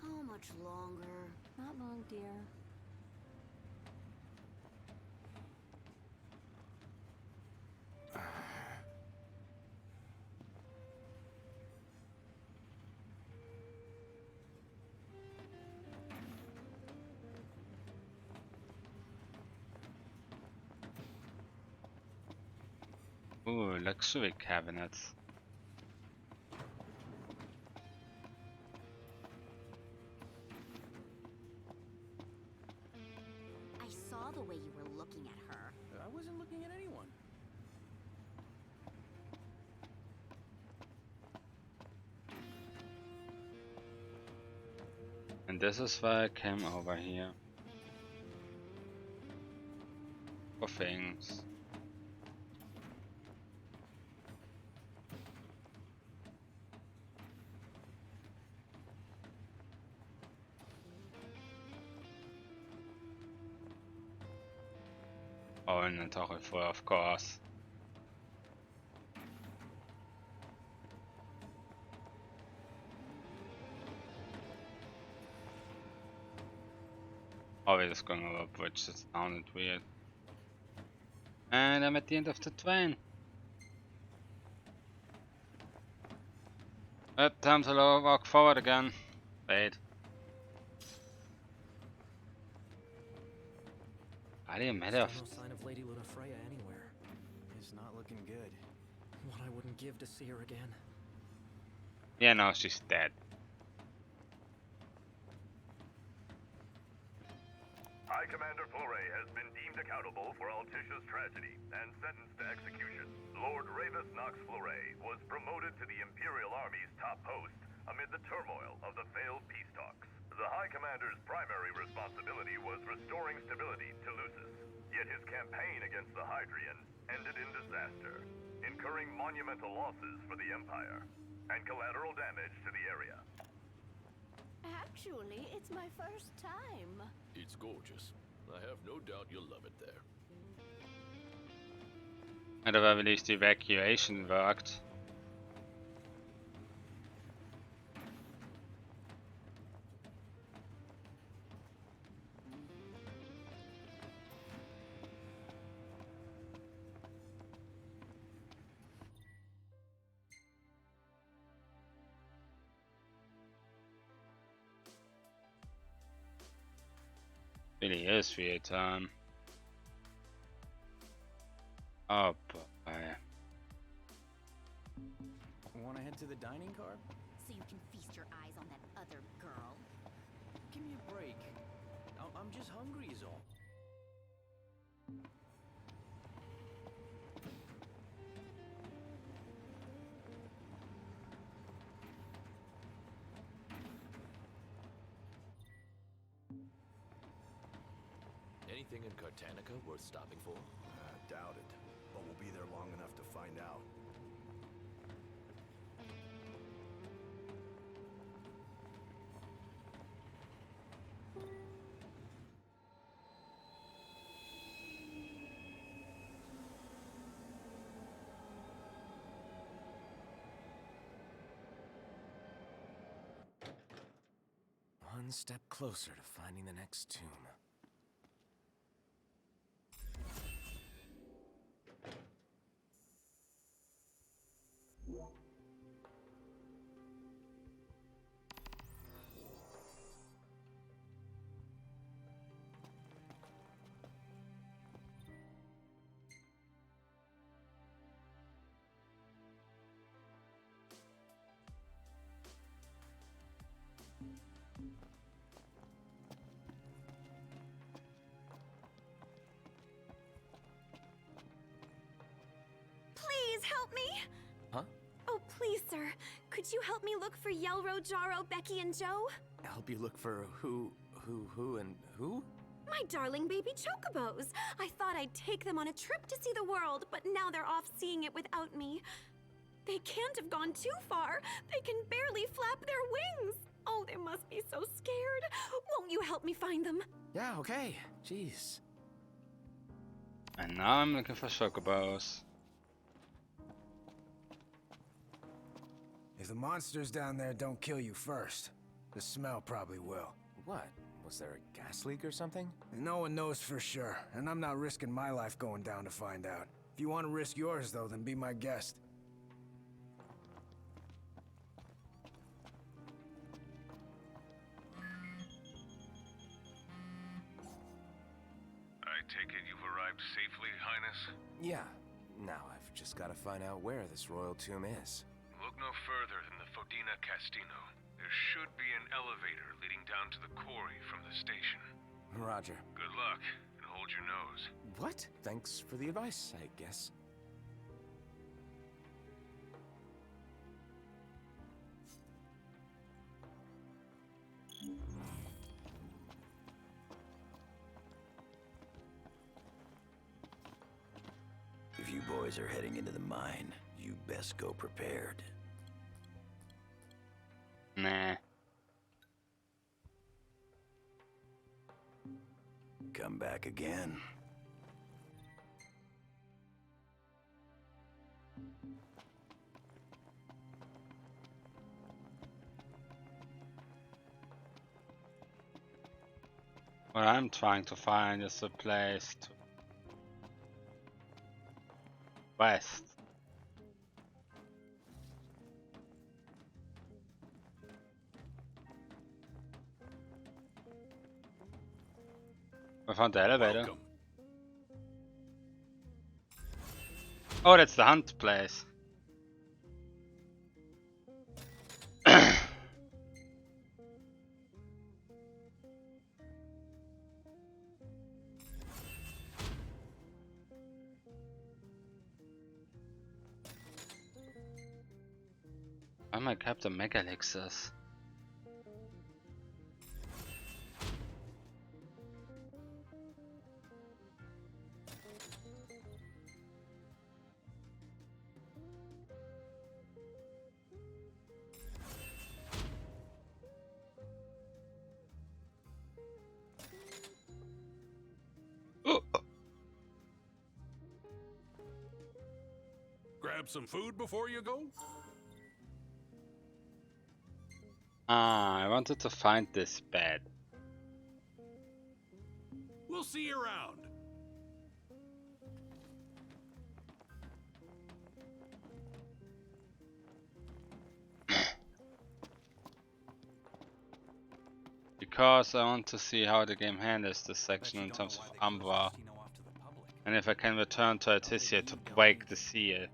How much longer? Not long, dear. Ooh, luxury cabinets. I saw the way you were looking at her. I wasn't looking at anyone. And this is why I came over here. For things. Oh, inventory full, of course. Oh, we're just going over a bridge, that sounded weird. And I'm at the end of the train. Time to walk forward again. Wait. Are you mad of? Still no sign of Lady Lunafreya anywhere. It's not looking good. What I wouldn't give to see her again. Yeah, no, she's dead. High Commander Fleury has been deemed accountable for Altisha's tragedy and sentenced to execution. Lord Ravis Knox Fleury was promoted to the Imperial Army's top post amid the turmoil of the failed peace talks. The High Commander's primary responsibility was restoring stability to Lucis, yet his campaign against the Hydrian ended in disaster, incurring monumental losses for the Empire and collateral damage to the area. Actually, it's my first time. It's gorgeous. I have no doubt you'll love it there. At the very least, the evacuation worked. Really is real time. Oh boy. Want to head to the dining car? So you can feast your eyes on that other girl? Give me a break. I'm just hungry is all. Anything in Cartanica worth stopping for? Doubt it. But we'll be there long enough to find out. One step closer to finding the next tomb. Please help me! Huh? Oh, please, sir. Could you help me look for Yelro, Jaro, Becky, and Joe? Help you look for who, and who? My darling baby chocobos. I thought I'd take them on a trip to see the world, but now they're off seeing it without me. They can't have gone too far. They can barely flap their wings. Oh, they must be so scared. Won't you help me find them? Yeah, okay. Jeez. And now I'm looking for chocobos. If the monsters down there don't kill you first, the smell probably will. What? Was there a gas leak or something? No one knows for sure, and I'm not risking my life going down to find out. If you want to risk yours, though, then be my guest. I take it you've arrived safely, Highness? Yeah. Now I've just got to find out where this royal tomb is. Look no further than the Fodina Castino. There should be an elevator leading down to the quarry from the station. Roger. Good luck, and hold your nose. What? Thanks for the advice, I guess. If you boys are heading into the mine, you best go prepared. Nah. Come back again. What I'm trying to find is a place to west. I found the elevator. Welcome. Oh, that's the hunt place. I might grab the mega elixirs. Grab some food before you go? Ah, I wanted to find this bed. We'll see you around. You because I want to see how the game handles this section in terms of Umbra, and if I can return to Artisia to break the seal.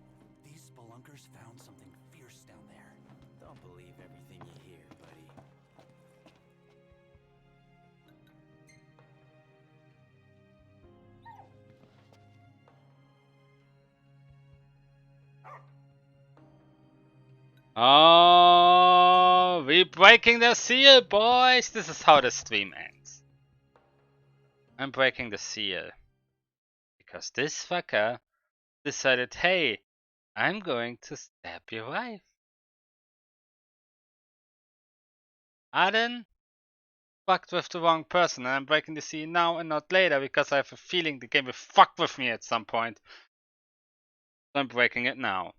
These spelunkers found something fierce down there. Don't believe everything you hear, buddy. Oh, we're breaking the seal, boys! This is how the stream ends. I'm breaking the seal. Because this fucker decided, hey, I'm going to stab your wife. Aden fucked with the wrong person, and I'm breaking the seal now and not later because I have a feeling the game will fuck with me at some point. So I'm breaking it now.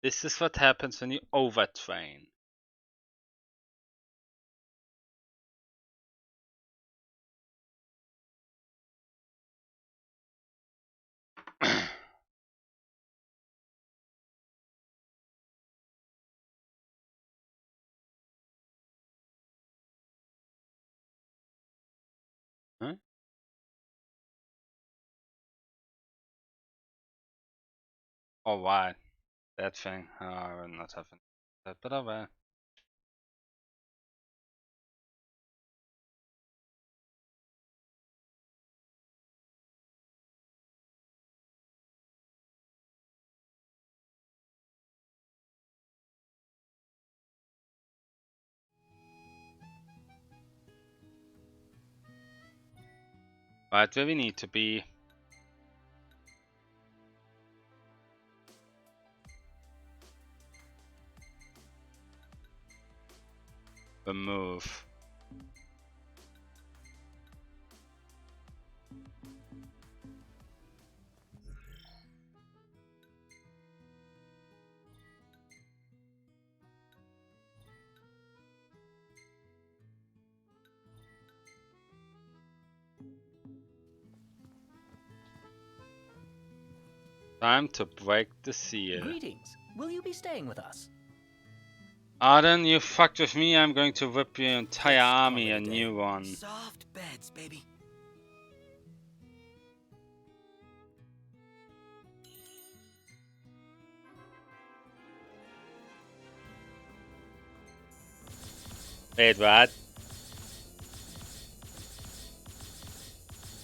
This is what happens when you overtrain. Huh? Oh, why? That thing. Oh, I will not have that, but alright. Right where we need to be. Remove. Time to break the seal. Greetings. Will you be staying with us? Arden, you fucked with me. I'm going to rip your entire army a new one. Soft beds, baby. Wait, what?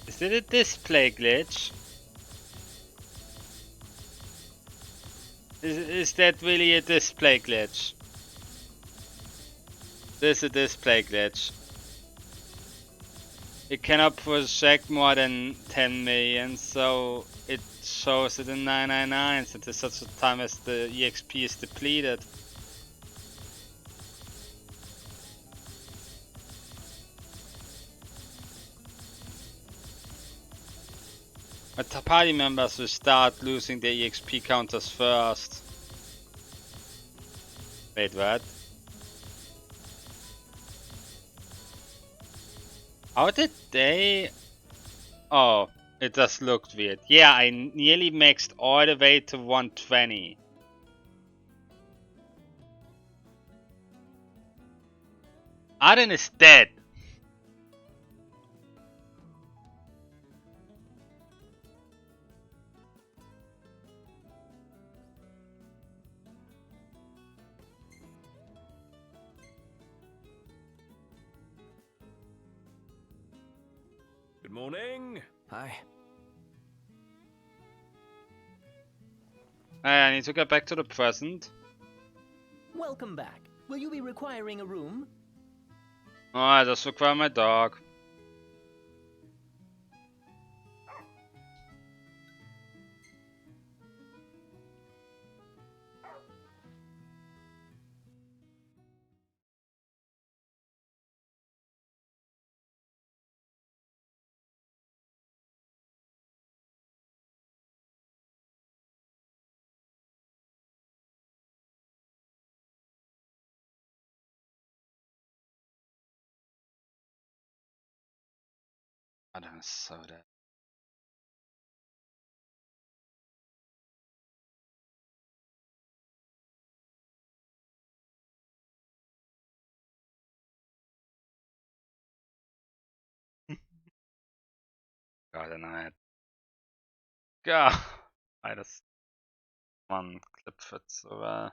Is it a display glitch? Is that really a display glitch? This is a display glitch. It cannot project more than 10 million, so it shows it in 999s until such a time as the EXP is depleted. My party members will start losing their EXP counters first. Wait, what? How did they... Oh, it just looked weird. Yeah, I nearly maxed all the way to 120. Arden is dead. Good morning. Hi. I need to get back to the present. Welcome back. Will you be requiring a room? Oh, I just require my dog. Arden is so dead. God, and I had... God! I just... One clip fits so well.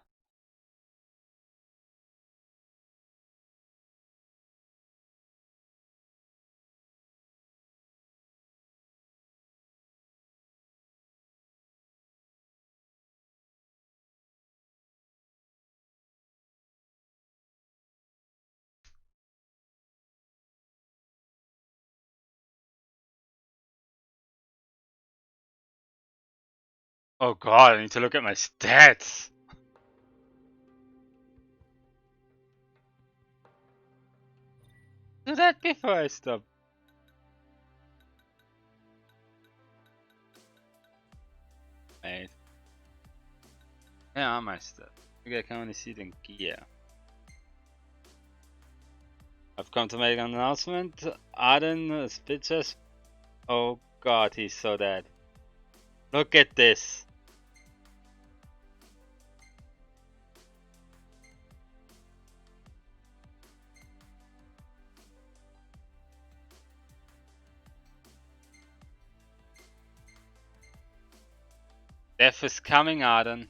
Oh god, I need to look at my stats! Do that before I stop. Wait. Yeah, my stats. Okay, I can only see it in gear. I've come to make an announcement. Arden Spitches. Oh god, he's so dead. Look at this. Death is coming, Arden.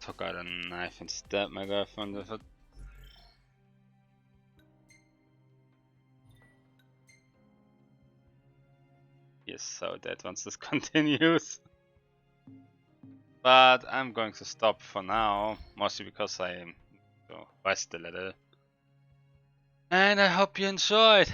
Took out a knife and stabbed my girlfriend with it. He is so dead once this continues. But I'm going to stop for now, mostly because I rest a little. And I hope you enjoyed.